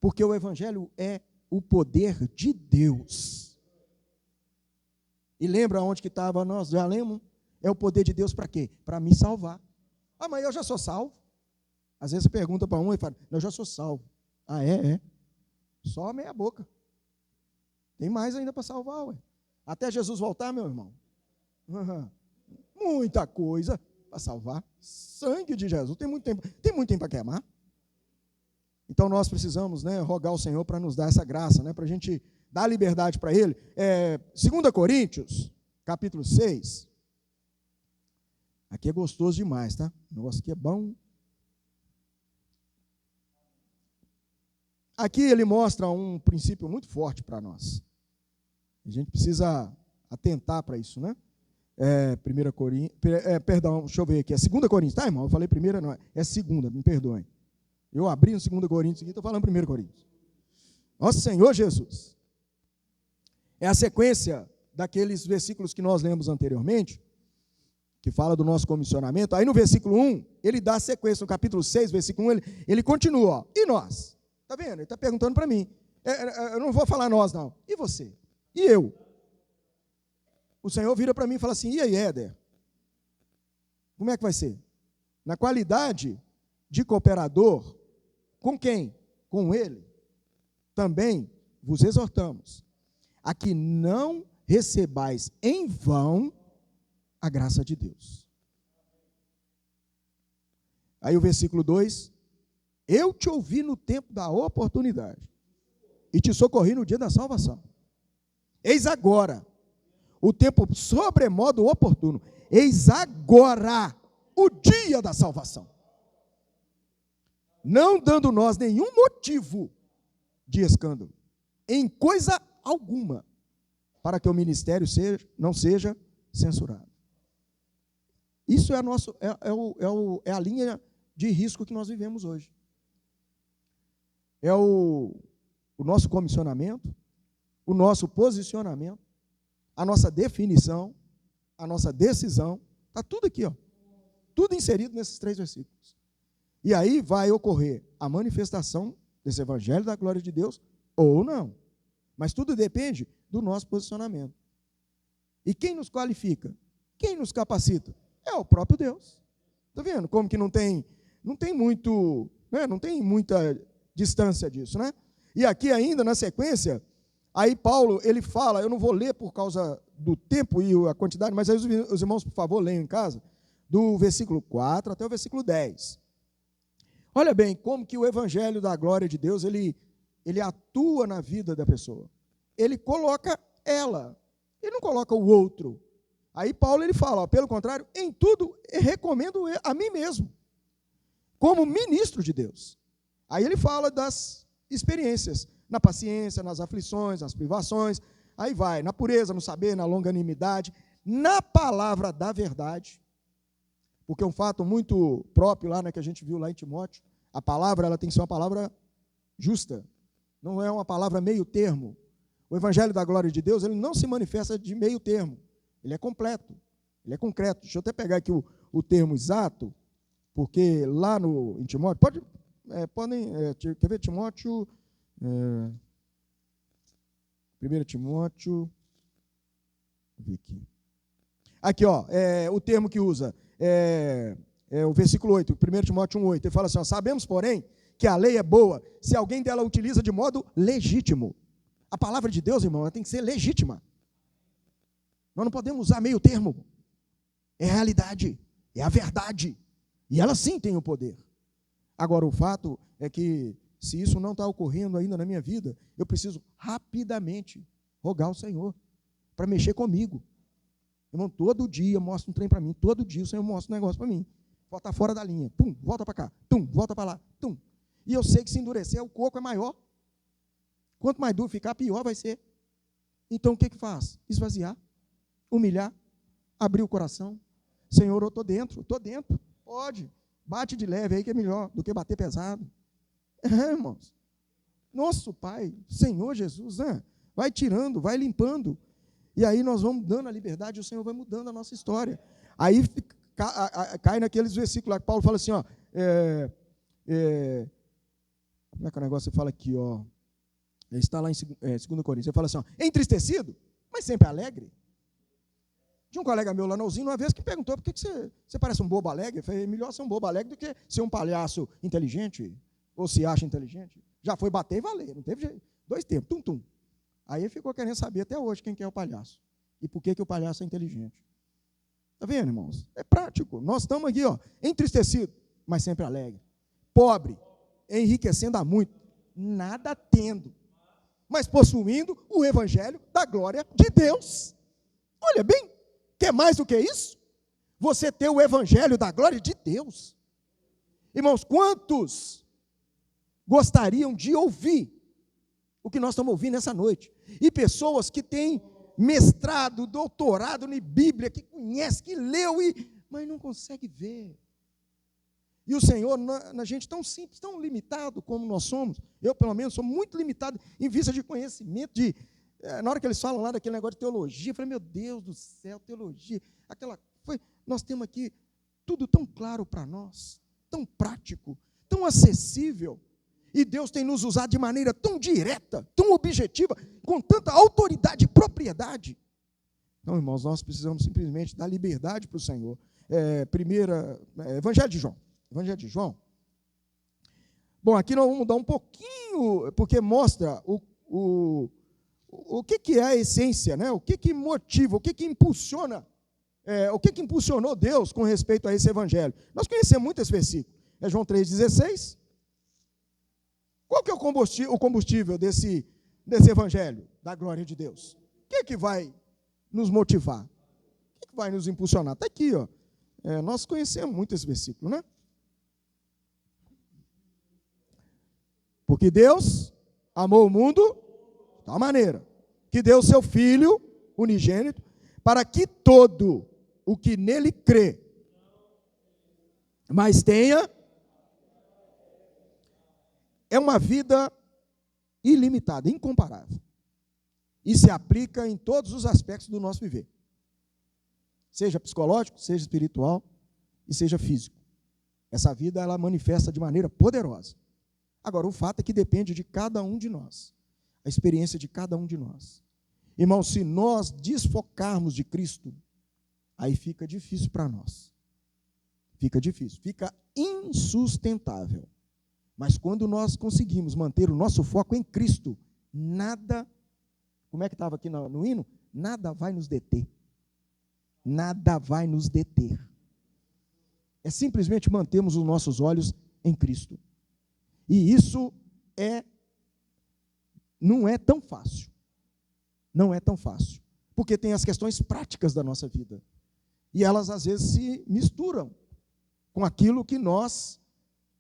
Porque o Evangelho é o poder de Deus. E lembra onde que estava, nós já lemos? É o poder de Deus para quê? Para me salvar. Ah, mas eu já sou salvo. Às vezes você pergunta para um e fala, eu já sou salvo. Ah, é? Só meia boca. Tem mais ainda para salvar, ué. Até Jesus voltar, meu irmão. Muita coisa para salvar. Sangue de Jesus. Tem muito tempo para queimar. Então nós precisamos, né, rogar ao Senhor para nos dar essa graça, né, para a gente dar liberdade para Ele. 2 Coríntios, capítulo 6. Aqui é gostoso demais, tá? O negócio aqui é bom. Aqui ele mostra um princípio muito forte para nós. A gente precisa atentar para isso, né? 1 Coríntios, perdão, deixa eu ver aqui, é 2 Coríntios, tá, irmão? Eu falei primeira, não, é segunda, me perdoem. Eu abri no 2 Coríntios aqui, estou falando 1 Coríntios. Nosso Senhor Jesus. É a sequência daqueles versículos que nós lemos anteriormente, que fala do nosso comissionamento. Aí no versículo 1, ele dá a sequência, no capítulo 6, versículo 1, ele continua, ó, e nós? Está vendo? Ele está perguntando para mim. Eu não vou falar nós, não. E você? E eu? O Senhor vira para mim e fala assim, e aí, Éder? Como é que vai ser? Na qualidade de cooperador, com quem? Com ele. Também vos exortamos a que não recebais em vão a graça de Deus. Aí o versículo 2, eu te ouvi no tempo da oportunidade e te socorri no dia da salvação. Eis agora o tempo sobremodo oportuno. Eis agora o dia da salvação. Não dando nós nenhum motivo de escândalo, em coisa alguma, para que o ministério não seja censurado. Isso é a linha de risco que nós vivemos hoje. É o nosso comissionamento, o nosso posicionamento, a nossa definição, a nossa decisão, está tudo aqui, ó, tudo inserido nesses 3 versículos. E aí vai ocorrer a manifestação desse evangelho da glória de Deus, ou não. Mas tudo depende do nosso posicionamento. E quem nos qualifica? Quem nos capacita? É o próprio Deus. Está vendo como que não tem muito, né? Não tem muita distância disso, né? E aqui ainda, na sequência, aí Paulo, ele fala, eu não vou ler por causa do tempo e a quantidade, mas aí os irmãos, por favor, leiam em casa, do versículo 4 até o versículo 10. Olha bem, como que o evangelho da glória de Deus, ele atua na vida da pessoa. Ele coloca ela, ele não coloca o outro. Aí Paulo, ele fala, ó, pelo contrário, em tudo recomendo a mim mesmo, como ministro de Deus. Aí ele fala das experiências, na paciência, nas aflições, nas privações, aí vai, na pureza, no saber, na longanimidade, na palavra da verdade, porque é um fato muito próprio lá, né, que a gente viu lá em Timóteo, a palavra, ela tem que ser uma palavra justa, não é uma palavra meio termo. O evangelho da glória de Deus, ele não se manifesta de meio termo, ele é completo, ele é concreto. Deixa eu até pegar aqui o termo exato, porque lá em Timóteo, quer ver Timóteo, 1 Timóteo, aqui ó, o termo que usa, o versículo 8, 1 Timóteo 1,8, ele fala assim, ó, sabemos, porém, que a lei é boa, se alguém dela utiliza de modo legítimo. A palavra de Deus, irmão, ela tem que ser legítima. Nós não podemos usar meio termo. É a realidade, é a verdade. E ela sim tem o poder. Agora, o fato é que, se isso não está ocorrendo ainda na minha vida, eu preciso rapidamente rogar ao Senhor para mexer comigo. Irmão, todo dia mostra um trem para mim, todo dia o Senhor mostra um negócio para mim. Volta fora da linha, pum, volta para cá, tum, volta para lá, tum. E eu sei que se endurecer, o coco é maior. Quanto mais duro ficar, pior vai ser. Então, o que faz? Esvaziar, humilhar, abrir o coração. Senhor, eu estou dentro, pode. Bate de leve aí que é melhor do que bater pesado. Irmãos, nosso Pai, Senhor Jesus, né? Vai tirando, vai limpando. E aí nós vamos dando a liberdade e o Senhor vai mudando a nossa história. Aí cai naqueles versículos lá que Paulo fala assim, ó, como é que o negócio fala aqui, ó? Ele está lá em 2 Coríntios, ele fala assim, ó, entristecido, mas sempre alegre. Tinha um colega meu lá no Alzinho, uma vez, que perguntou, por que você parece um bobo alegre? Eu falei, melhor ser um bobo alegre do que ser um palhaço inteligente, ou se acha inteligente. Já foi bater e valer, não teve jeito. 2 tempos, tum-tum. Aí ele ficou querendo saber até hoje quem que é o palhaço. E por que o palhaço é inteligente. Está vendo, irmãos? É prático. Nós estamos aqui, entristecidos, mas sempre alegre. Pobre, enriquecendo a muito, nada tendo, mas possuindo o evangelho da glória de Deus. Olha bem, quer mais do que isso? Você ter o evangelho da glória de Deus. Irmãos, quantos gostariam de ouvir o que nós estamos ouvindo nessa noite? E pessoas que têm mestrado, doutorado em Bíblia, que conhece, que leu, mas não consegue ver. E o Senhor, na gente tão simples, tão limitado como nós somos, eu pelo menos sou muito limitado em vista de conhecimento, na hora que eles falam lá daquele negócio de teologia, eu falei, meu Deus do céu, teologia, nós temos aqui tudo tão claro para nós, tão prático, tão acessível, e Deus tem nos usado de maneira tão direta, tão objetiva, com tanta autoridade e propriedade. Então, irmãos, nós precisamos simplesmente dar liberdade para o Senhor. Evangelho de João. Bom, aqui nós vamos mudar um pouquinho, porque mostra o que é a essência, né? O que motiva, o que impulsiona, o que impulsionou Deus com respeito a esse evangelho. Nós conhecemos muito esse versículo. É João 3,16. Qual que é o combustível desse evangelho da glória de Deus? O que vai nos motivar? O que vai nos impulsionar? Está aqui, nós conhecemos muito esse versículo, né? Porque Deus amou o mundo de tal maneira que deu seu Filho unigênito para que todo o que nele crê, mas tenha uma vida ilimitada, incomparável. E se aplica em todos os aspectos do nosso viver. Seja psicológico, seja espiritual e seja físico. Essa vida, ela manifesta de maneira poderosa. Agora, o fato é que depende de cada um de nós. A experiência de cada um de nós. Irmão, se nós desfocarmos de Cristo, aí fica difícil para nós. Fica difícil, fica insustentável. Mas quando nós conseguimos manter o nosso foco em Cristo, nada, como é que estava aqui no hino? Nada vai nos deter. Nada vai nos deter. É simplesmente mantermos os nossos olhos em Cristo. E isso não é tão fácil. Não é tão fácil. Porque tem as questões práticas da nossa vida. E elas, às vezes, se misturam com aquilo que nós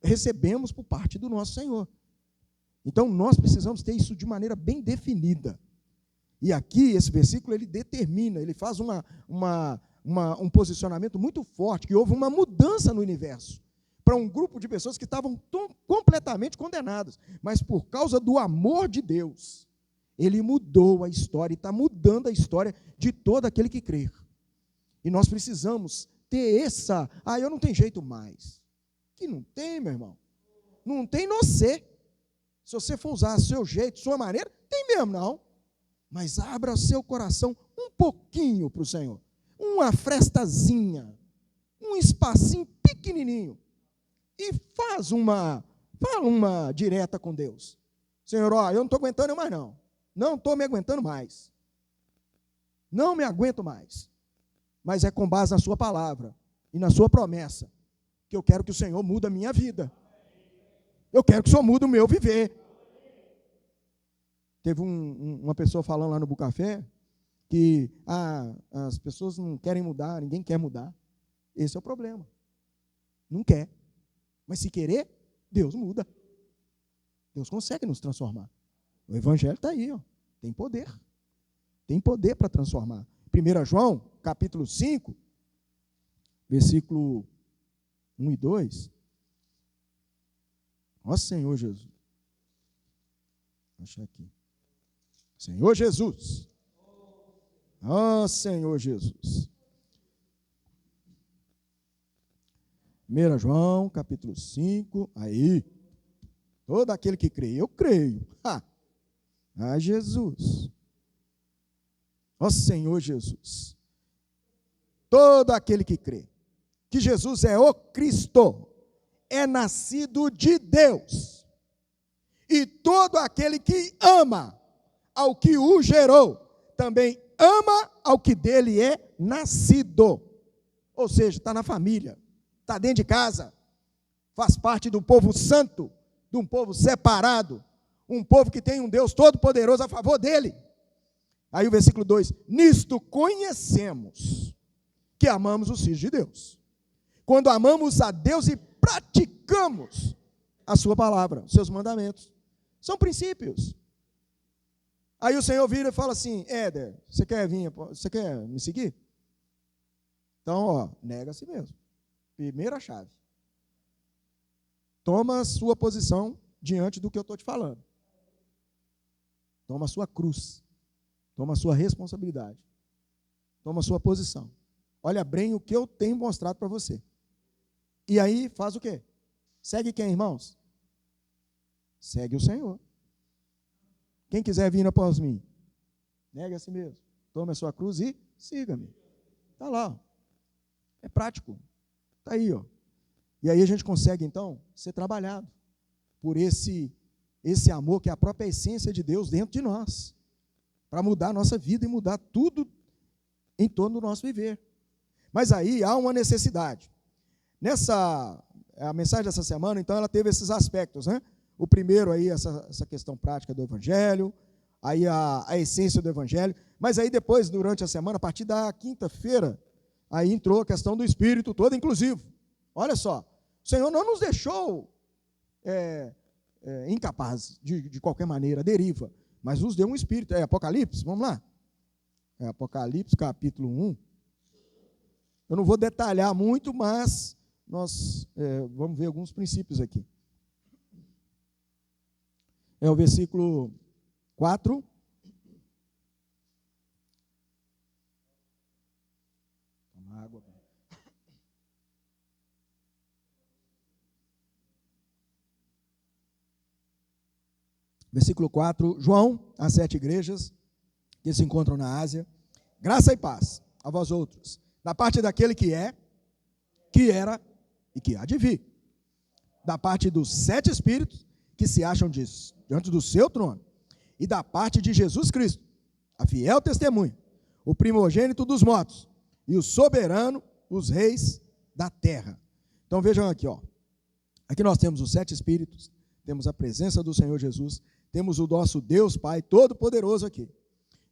recebemos por parte do nosso Senhor. Então, nós precisamos ter isso de maneira bem definida. E aqui, esse versículo, ele determina, ele faz um posicionamento muito forte, que houve uma mudança no universo, para um grupo de pessoas que estavam completamente condenadas, mas por causa do amor de Deus, ele mudou a história, e está mudando a história de todo aquele que crer. E nós precisamos ter eu não tenho jeito mais. Que não tem, meu irmão. Não tem você. Se você for usar seu jeito, sua maneira, tem mesmo não. Mas abra seu coração um pouquinho para o Senhor. Uma frestazinha, um espacinho pequenininho. E fala uma direta com Deus. Senhor, eu não estou aguentando mais não. Não estou me aguentando mais. Não me aguento mais. Mas é com base na sua palavra e na sua promessa que eu quero que o Senhor mude a minha vida. Eu quero que o Senhor mude o meu viver. Teve uma pessoa falando lá no Bucafé que as pessoas não querem mudar, ninguém quer mudar. Esse é o problema. Não quer. Mas se querer, Deus muda. Deus consegue nos transformar. O Evangelho está aí, tem poder. Tem poder para transformar. 1 João, capítulo 5, versículo 1 e 2. Ó Senhor Jesus. Vou achar aqui. Senhor Jesus. Ó Senhor Jesus. 1 João, capítulo 5. Aí. Todo aquele que crê, eu creio. Jesus. Ó Senhor Jesus. Todo aquele que crê que Jesus é o Cristo, é nascido de Deus. E todo aquele que ama ao que o gerou, também ama ao que dele é nascido. Ou seja, está na família, está dentro de casa, faz parte do povo santo, de um povo separado, um povo que tem um Deus todo-poderoso a favor dele. Aí o versículo 2, nisto conhecemos que amamos os filhos de Deus, quando amamos a Deus e praticamos a sua palavra, os seus mandamentos. São princípios. Aí o Senhor vira e fala assim, Éder, você quer me seguir? Então, nega a si mesmo. Primeira chave. Toma a sua posição diante do que eu estou te falando. Toma a sua cruz. Toma a sua responsabilidade. Toma a sua posição. Olha bem o que eu tenho mostrado para você. E aí, faz o quê? Segue quem, irmãos? Segue o Senhor. Quem quiser vir após mim, negue a si mesmo. Tome a sua cruz e siga-me. Está lá. Ó. É prático. Está aí. Ó. E aí a gente consegue, então, ser trabalhado por esse amor que é a própria essência de Deus dentro de nós. Para mudar a nossa vida e mudar tudo em torno do nosso viver. Mas aí há uma necessidade. A mensagem dessa semana, então, ela teve esses aspectos, né? O primeiro aí, essa questão prática do Evangelho, aí a essência do Evangelho, mas aí depois, durante a semana, a partir da quinta-feira, aí entrou a questão do Espírito todo inclusivo. Olha só, o Senhor não nos deixou incapazes, de qualquer maneira, deriva, mas nos deu um Espírito. Apocalipse, vamos lá. Apocalipse, capítulo 1. Eu não vou detalhar muito, mas nós vamos ver alguns princípios aqui. É o versículo 4. Toma água. Versículo 4. João, às 7 igrejas que se encontram na Ásia. Graça e paz a vós outros, da parte daquele que é, que era e que há de vir. Da parte dos 7 espíritos que se acham diante do seu trono, e da parte de Jesus Cristo, a fiel testemunha, o primogênito dos mortos, e o soberano dos reis da terra. Então vejam aqui, aqui nós temos os 7 espíritos, temos a presença do Senhor Jesus, temos o nosso Deus Pai Todo-Poderoso aqui.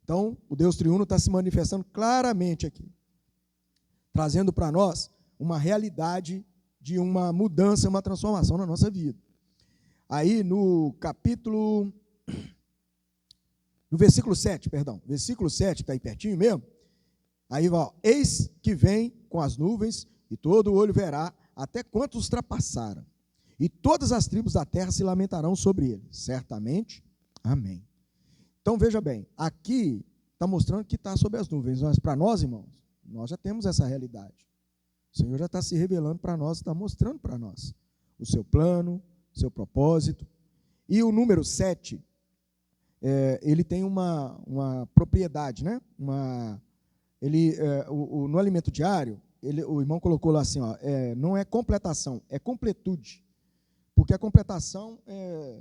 Então, o Deus Triuno está se manifestando claramente aqui, trazendo para nós uma realidade de uma mudança, uma transformação na nossa vida. Aí no versículo 7, versículo 7, está aí pertinho mesmo, aí vai, eis que vem com as nuvens, e todo olho verá, até quantos ultrapassaram, e todas as tribos da terra se lamentarão sobre ele, certamente, amém. Então veja bem, aqui está mostrando que está sobre as nuvens, mas para nós, irmãos, nós já temos essa realidade, o Senhor já está se revelando para nós, está mostrando para nós o seu plano, seu propósito. E o número 7, ele tem uma propriedade, né? No alimento diário, o irmão colocou lá assim, não é completação, é completude. Porque a completação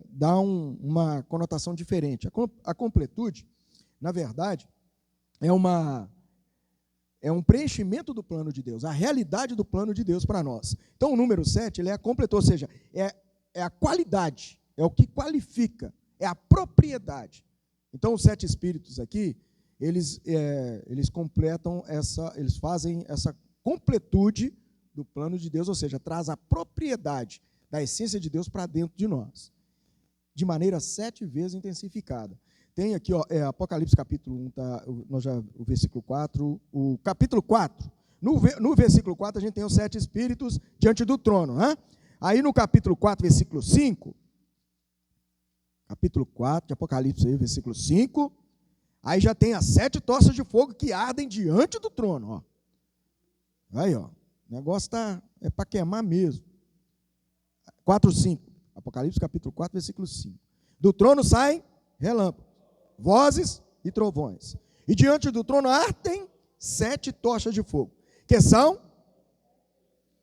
dá uma conotação diferente. A completude, na verdade, é um preenchimento do plano de Deus, a realidade do plano de Deus para nós. Então, o número 7, ele é completo, ou seja, é a qualidade, é o que qualifica, é a propriedade. Então, os 7 espíritos aqui, eles completam eles fazem essa completude do plano de Deus, ou seja, traz a propriedade da essência de Deus para dentro de nós, de maneira 7 vezes intensificada. Tem aqui, Apocalipse capítulo 1, o versículo 4, o capítulo 4, no versículo 4 a gente tem os 7 espíritos diante do trono, né? Aí no capítulo 4, versículo 5, capítulo 4 de Apocalipse, aí, versículo 5, aí já tem as 7 tochas de fogo que ardem diante do trono. Aí, o negócio é para queimar mesmo. 4, 5, Apocalipse capítulo 4, versículo 5. Do trono saem relâmpagos, vozes e trovões. E diante do trono ardem 7 tochas de fogo, que são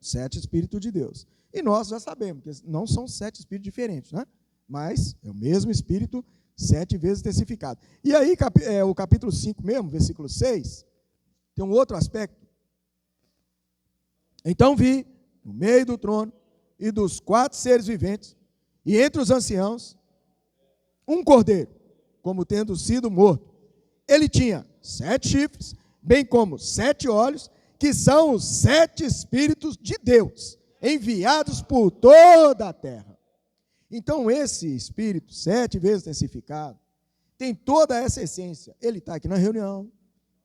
7 espíritos de Deus. E nós já sabemos que não são 7 espíritos diferentes, né? mas é o mesmo Espírito 7 vezes intensificado. E aí, o capítulo 5 mesmo, versículo 6, tem um outro aspecto. Então vi, no meio do trono e dos 4 seres viventes, e entre os anciãos, um cordeiro, como tendo sido morto. Ele tinha 7 chifres, bem como 7 olhos, que são os 7 Espíritos de Deus, enviados por toda a terra. Então, esse Espírito, 7 vezes intensificado, tem toda essa essência. Ele está aqui na reunião,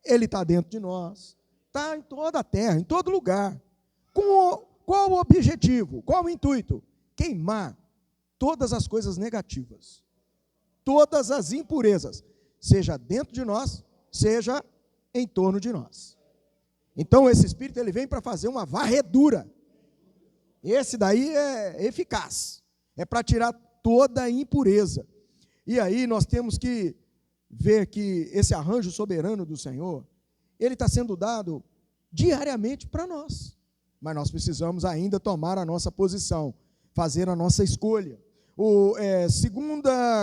ele está dentro de nós, está em toda a terra, em todo lugar. Qual o objetivo? Qual o intuito? Queimar todas as coisas negativas, todas as impurezas, seja dentro de nós, seja em torno de nós. Então, esse Espírito, ele vem para fazer uma varredura. Esse daí é eficaz, é para tirar toda a impureza. E aí nós temos que ver que esse arranjo soberano do Senhor, ele está sendo dado diariamente para nós. Mas nós precisamos ainda tomar a nossa posição, fazer a nossa escolha. 2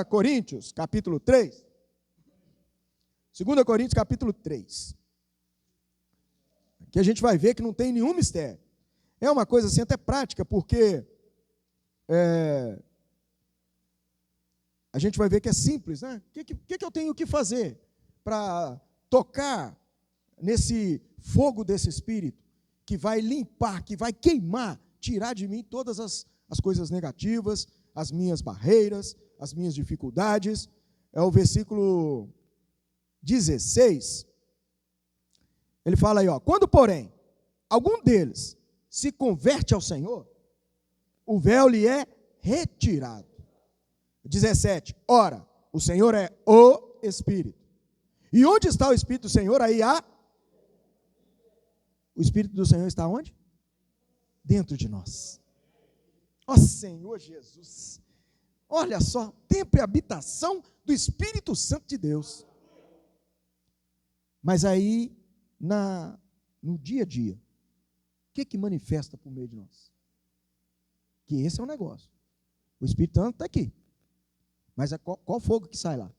Coríntios, capítulo 3. 2 Coríntios, capítulo 3. Aqui a gente vai ver que não tem nenhum mistério. É uma coisa assim até prática, porque a gente vai ver que é simples, né? O que eu tenho que fazer para tocar nesse fogo desse Espírito, que vai limpar, que vai queimar, tirar de mim todas as coisas negativas, as minhas barreiras, as minhas dificuldades. É o versículo 16. Ele fala aí, quando, porém, algum deles se converte ao Senhor, o véu lhe é retirado. 17. Ora, o Senhor é o Espírito. E onde está o Espírito do Senhor? Aí há. O Espírito do Senhor está onde? Dentro de nós. Ó Senhor Jesus. Olha só, tempo e habitação do Espírito Santo de Deus. Mas aí, no dia a dia, o que manifesta por meio de nós? Que esse é o negócio. O Espírito Santo está aqui. Mas qual fogo que sai lá?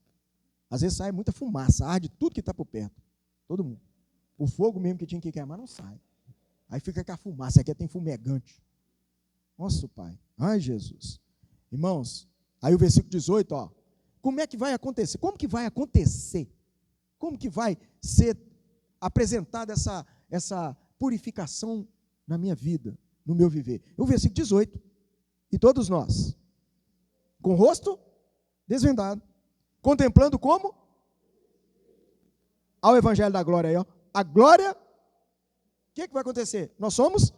Às vezes sai muita fumaça, arde tudo que está por perto. Todo mundo. O fogo mesmo que tinha que queimar não sai. Aí fica com a fumaça, aqui tem fumegante. Nossa, Pai. Ai, Jesus. Irmãos, aí o versículo 18, como é que vai acontecer? Como que vai acontecer? Como que vai ser apresentada essa purificação na minha vida, no meu viver? O versículo 18. E todos nós, com o rosto desvendado, contemplando como? Ao Evangelho da glória aí, a glória, o que vai acontecer? Nós somos?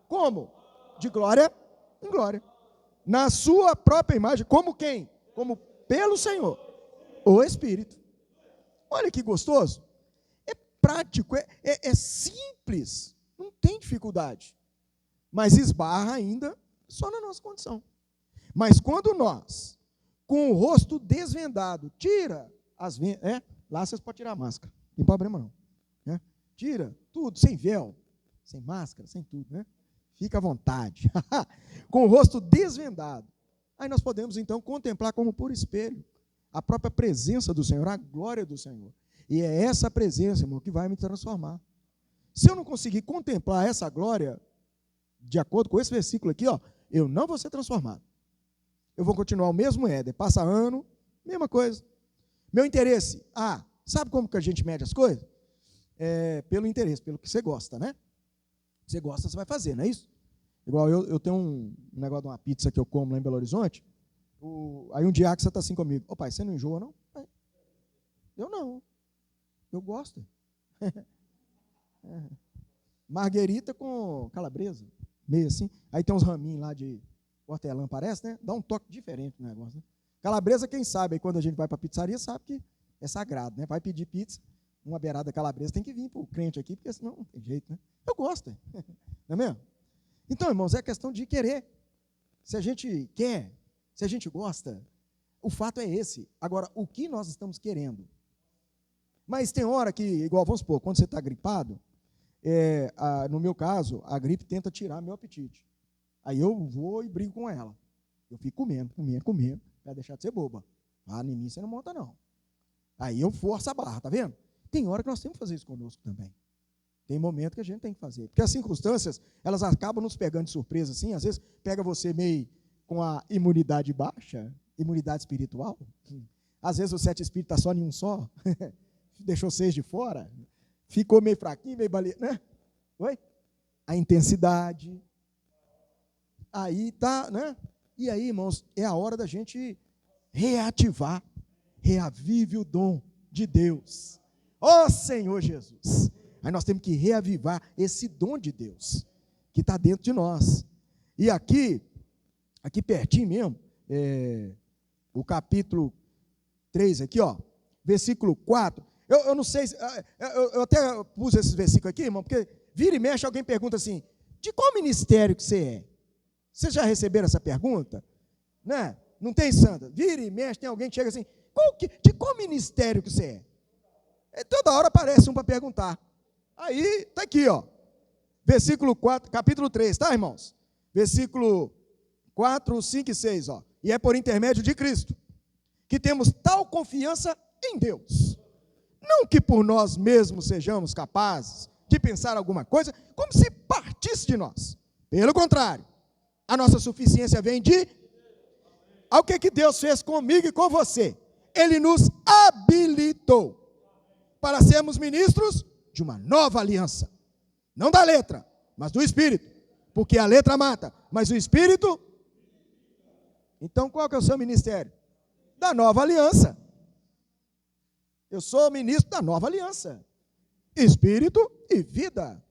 Como? De glória em glória. Na sua própria imagem, como quem? Como pelo Senhor, o Espírito. Olha que gostoso. É prático, é simples, não tem dificuldade. Mas esbarra ainda só na nossa condição. Mas quando nós, com o rosto desvendado, tira as vendas, lá vocês podem tirar a máscara, não tem problema não. Né? Tira tudo, sem véu, sem máscara, sem tudo, né? Fica à vontade. Com o rosto desvendado. Aí nós podemos então contemplar como por espelho a própria presença do Senhor, a glória do Senhor. E é essa presença, irmão, que vai me transformar. Se eu não conseguir contemplar essa glória, de acordo com esse versículo aqui, eu não vou ser transformado. Eu vou continuar o mesmo Éder. Passa ano, mesma coisa. Meu interesse, sabe como que a gente mede as coisas? Pelo interesse, pelo que você gosta, né? Você gosta, você vai fazer, não é isso? Igual eu tenho um negócio de uma pizza que eu como lá em Belo Horizonte, aí um dia que você está assim comigo, ô pai, você não enjoa não? Eu não, eu gosto. Marguerita com calabresa, meio assim, aí tem uns raminhos lá de hortelã, parece, né? Dá um toque diferente no negócio, né? Calabresa, quem sabe, aí quando a gente vai para a pizzaria, sabe que é sagrado, né? Vai pedir pizza, uma beirada calabresa tem que vir para o crente aqui, porque senão não tem jeito, né? Eu gosto, não é mesmo? Então, irmãos, é questão de querer. Se a gente quer, se a gente gosta, o fato é esse. Agora, o que nós estamos querendo? Mas tem hora que, igual, vamos supor, quando você está gripado, no meu caso, a gripe tenta tirar meu apetite. Aí eu vou e brigo com ela. Eu fico comendo, para deixar de ser boba. Ah, em mim você não monta, não. Aí eu forço a barra, tá vendo? Tem hora que nós temos que fazer isso conosco também. Tem momento que a gente tem que fazer. Porque as circunstâncias, elas acabam nos pegando de surpresa, assim. Às vezes pega você meio com a imunidade baixa, imunidade espiritual. Às vezes o 7 espíritos está só em um só. Deixou 6 de fora. Ficou meio fraquinho, meio baleado, né? Oi? A intensidade. Aí tá, né? E aí, irmãos, é a hora da gente reativar. Reavive o dom de Deus. Ó Senhor Jesus. Aí nós temos que reavivar esse dom de Deus que está dentro de nós. E aqui pertinho mesmo, o capítulo 3 aqui, ó, versículo 4. Eu não sei, eu até pus esses versículos aqui, irmão, porque vira e mexe, alguém pergunta assim, de qual ministério que você é? Vocês já receberam essa pergunta? Né? Não tem, Sandra? Vira e mexe, tem alguém que chega assim, de qual ministério que você é? Toda hora aparece um para perguntar. Aí, está aqui, ó, versículo 4, capítulo 3, tá, irmãos? Versículo 4, 5 e 6, ó. E é por intermédio de Cristo que temos tal confiança em Deus. Não que por nós mesmos sejamos capazes de pensar alguma coisa, como se partisse de nós. Pelo contrário, a nossa suficiência vem de... Olha o que Deus fez comigo e com você. Ele nos habilitou para sermos ministros de uma nova aliança. Não da letra, mas do Espírito. Porque a letra mata, mas o Espírito... Então, qual que é o seu ministério? Da nova aliança. Eu sou ministro da nova aliança. Espírito e vida.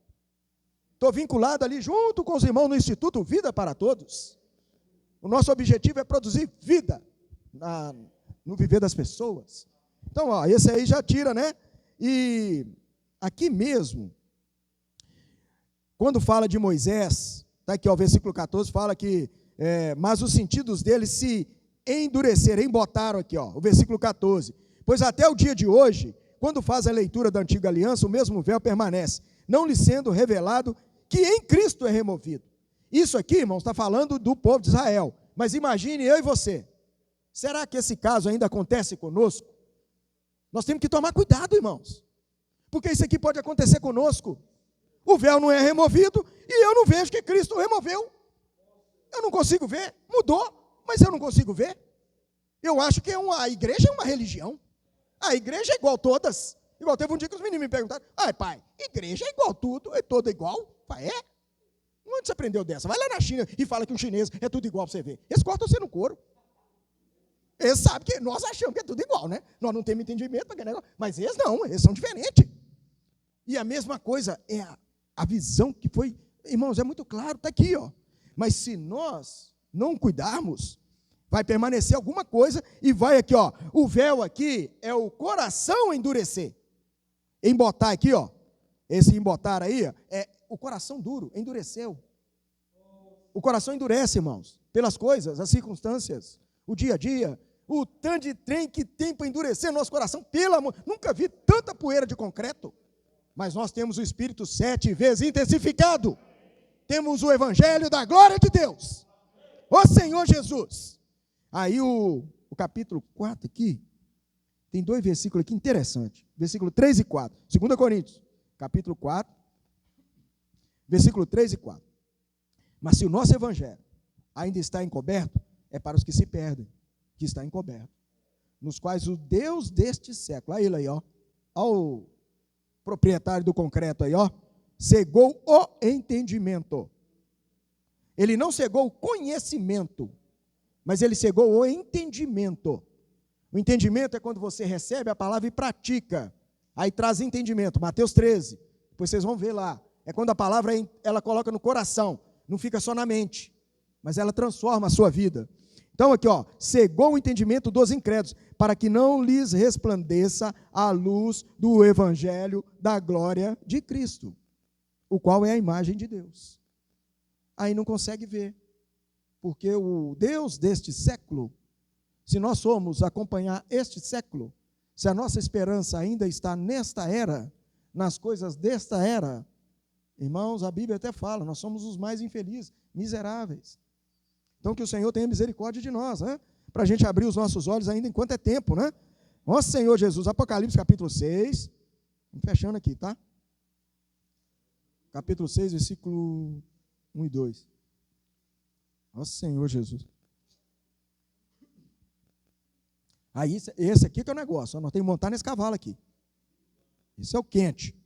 Estou vinculado ali junto com os irmãos no Instituto Vida para Todos. O nosso objetivo é produzir vida no viver das pessoas. Então, ó, esse aí já tira, né? E aqui mesmo, quando fala de Moisés, está aqui, ó, o versículo 14, fala que, mas os sentidos deles se endureceram, embotaram aqui, ó, o versículo 14. Pois até o dia de hoje, quando faz a leitura da antiga aliança, o mesmo véu permanece, não lhe sendo revelado que em Cristo é removido. Isso aqui, irmãos, está falando do povo de Israel. Mas imagine eu e você. Será que esse caso ainda acontece conosco? Nós temos que tomar cuidado, irmãos. Porque isso aqui pode acontecer conosco. O véu não é removido e eu não vejo que Cristo removeu. Eu não consigo ver. Mudou, mas eu não consigo ver. Eu acho que a igreja é uma religião. A igreja é igual todas. Igual teve um dia que os meninos me perguntaram, pai, igreja é igual tudo, é toda igual? Pai, é? Onde você aprendeu dessa? Vai lá na China e fala que um chinês é tudo igual para você ver. Eles cortam você no couro. Eles sabem que nós achamos que é tudo igual, né? Nós não temos entendimento para aquele negócio. Mas eles não, eles são diferentes. E a mesma coisa é a visão que foi... Irmãos, é muito claro, está aqui, ó. Mas se nós não cuidarmos, vai permanecer alguma coisa e vai aqui, ó. O véu aqui é o coração endurecer. Embotar aqui, ó. Esse embotar aí, ó, é o coração duro, endureceu. O coração endurece, irmãos, pelas coisas, as circunstâncias, o dia a dia, o tanto de trem que tem para endurecer nosso coração, pelo amor, nunca vi tanta poeira de concreto, mas nós temos o Espírito 7 vezes intensificado, temos o Evangelho da glória de Deus, ó Senhor Jesus. Aí o capítulo 4 aqui, tem 2 versículos aqui interessantes, versículo 3 e 4, 2 Coríntios, capítulo 4, versículo 3 e 4. Mas se o nosso evangelho ainda está encoberto, é para os que se perdem, que está encoberto, nos quais o Deus deste século, olha ele aí, ó, o proprietário do concreto aí, ó, cegou o entendimento. Ele não cegou o conhecimento, mas ele cegou o entendimento. O entendimento é quando você recebe a palavra e pratica, aí traz entendimento, Mateus 13, depois vocês vão ver lá. É quando a palavra ela coloca no coração, não fica só na mente, mas ela transforma a sua vida. Então aqui, ó, cegou o entendimento dos incrédulos, para que não lhes resplandeça a luz do evangelho da glória de Cristo, o qual é a imagem de Deus. Aí não consegue ver, porque o Deus deste século, se nós formos acompanhar este século, se a nossa esperança ainda está nesta era, nas coisas desta era, irmãos, a Bíblia até fala, nós somos os mais infelizes, miseráveis. Então, que o Senhor tenha misericórdia de nós, né? Para a gente abrir os nossos olhos ainda enquanto é tempo, né? Nosso Senhor Jesus, Apocalipse capítulo 6, vamos fechando aqui, tá? Capítulo 6, versículo 1 e 2. Nosso Senhor Jesus. Aí, esse aqui que é o negócio, nós temos que montar nesse cavalo aqui. Esse é o quente.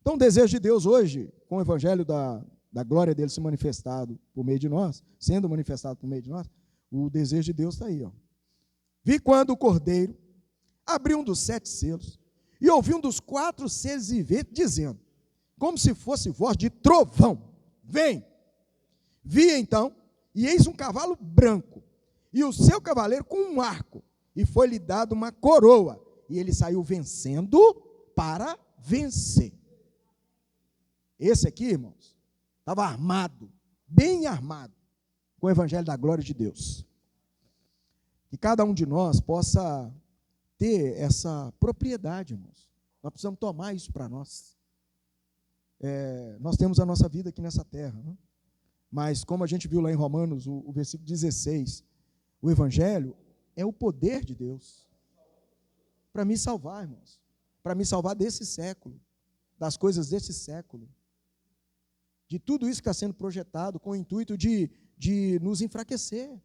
Então, o desejo de Deus hoje, com o evangelho da glória dele se manifestado por meio de nós, sendo manifestado por meio de nós, o desejo de Deus está aí, ó. Vi quando o cordeiro abriu um dos 7 selos e ouvi um dos 4 seres viventes dizendo, como se fosse voz de trovão, vem. Vi então, e eis um cavalo branco, e o seu cavaleiro com um arco, e foi-lhe dado uma coroa, e ele saiu vencendo para vencer. Esse aqui, irmãos, estava armado, bem armado, com o evangelho da glória de Deus. Que cada um de nós possa ter essa propriedade, irmãos. Nós precisamos tomar isso para nós. Nós temos a nossa vida aqui nessa terra, né? Mas como a gente viu lá em Romanos, o versículo 16, o evangelho é o poder de Deus para me salvar, irmãos. Para me salvar desse século, das coisas desse século. De tudo isso que está sendo projetado com o intuito de nos enfraquecer.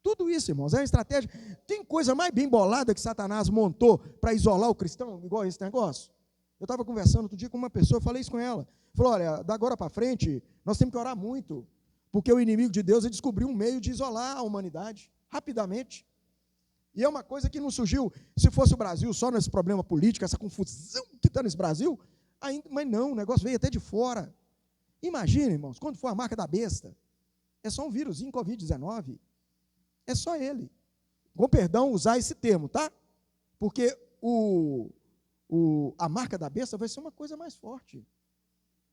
Tudo isso, irmãos, é uma estratégia. Tem coisa mais bem bolada que Satanás montou para isolar o cristão, igual esse negócio? Eu estava conversando outro dia com uma pessoa, falei isso com ela. Falou, olha, da agora para frente, nós temos que orar muito, porque o inimigo de Deus descobriu um meio de isolar a humanidade, rapidamente. E é uma coisa que não surgiu, se fosse o Brasil só nesse problema político, essa confusão que está nesse Brasil, ainda, mas não, o negócio veio até de fora. Imagina, irmãos, quando for a marca da besta, é só um vírusinho, Covid-19, é só ele. Com perdão usar esse termo, tá? Porque a marca da besta vai ser uma coisa mais forte.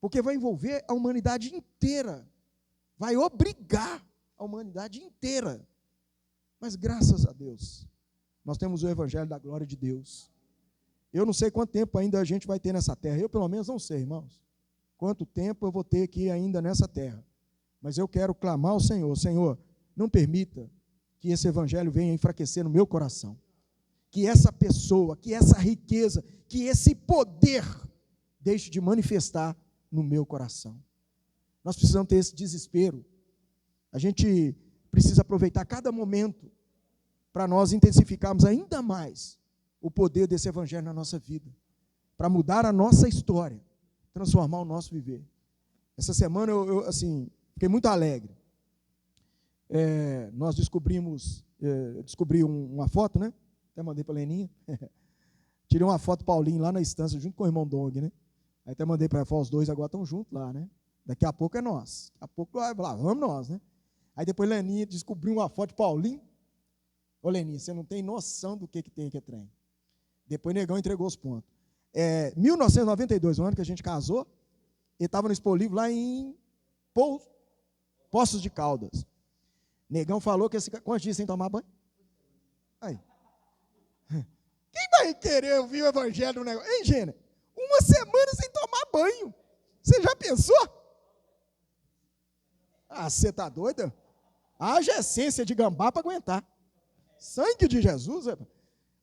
Porque vai envolver a humanidade inteira. Vai obrigar a humanidade inteira. Mas graças a Deus, nós temos o evangelho da glória de Deus. Eu não sei quanto tempo ainda a gente vai ter nessa terra. Eu pelo menos não sei, irmãos. Quanto tempo eu vou ter aqui ainda nessa terra. Mas eu quero clamar ao Senhor. Senhor, não permita que esse evangelho venha enfraquecer no meu coração. Que essa pessoa, que essa riqueza, que esse poder deixe de manifestar no meu coração. Nós precisamos ter esse desespero. A gente precisa aproveitar cada momento para nós intensificarmos ainda mais o poder desse evangelho na nossa vida. Para mudar a nossa história, transformar o nosso viver. Essa semana eu assim, fiquei muito alegre. Nós descobri uma foto, né? Até mandei para a Leninha. Tirei uma foto Paulinho lá na estância, junto com o irmão Dong, né? Aí até mandei para ela, os dois agora estão juntos lá, né? Daqui a pouco é nós. Daqui a pouco lá, vamos nós, né? Aí depois Leninha descobriu uma foto de Paulinho. Ô Leninha, você não tem noção do que tem aqui trem. Depois o Negão entregou os pontos. 1992, o ano que a gente casou, ele estava no Expo Livre lá em Poços de Caldas. Negão falou que quantos dias sem tomar banho? Aí. Quem vai querer ouvir o evangelho do negócio? Hein, Gênia? Uma semana sem tomar banho. Você já pensou? Ah, você está doida? Haja essência de gambá para aguentar. Sangue de Jesus. Olha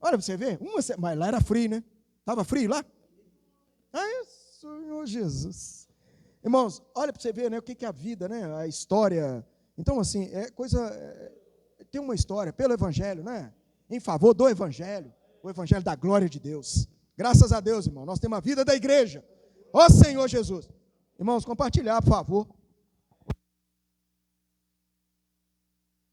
para você ver. Mas lá era frio, né? Estava frio lá? Ai, Senhor Jesus. Irmãos, olha para você ver, né, o que é a vida, né? A história. Então, assim, tem uma história pelo evangelho, né? Em favor do evangelho. O evangelho da glória de Deus. Graças a Deus, irmão. Nós temos a vida da igreja. Ó Senhor Jesus. Irmãos, compartilhar, por favor.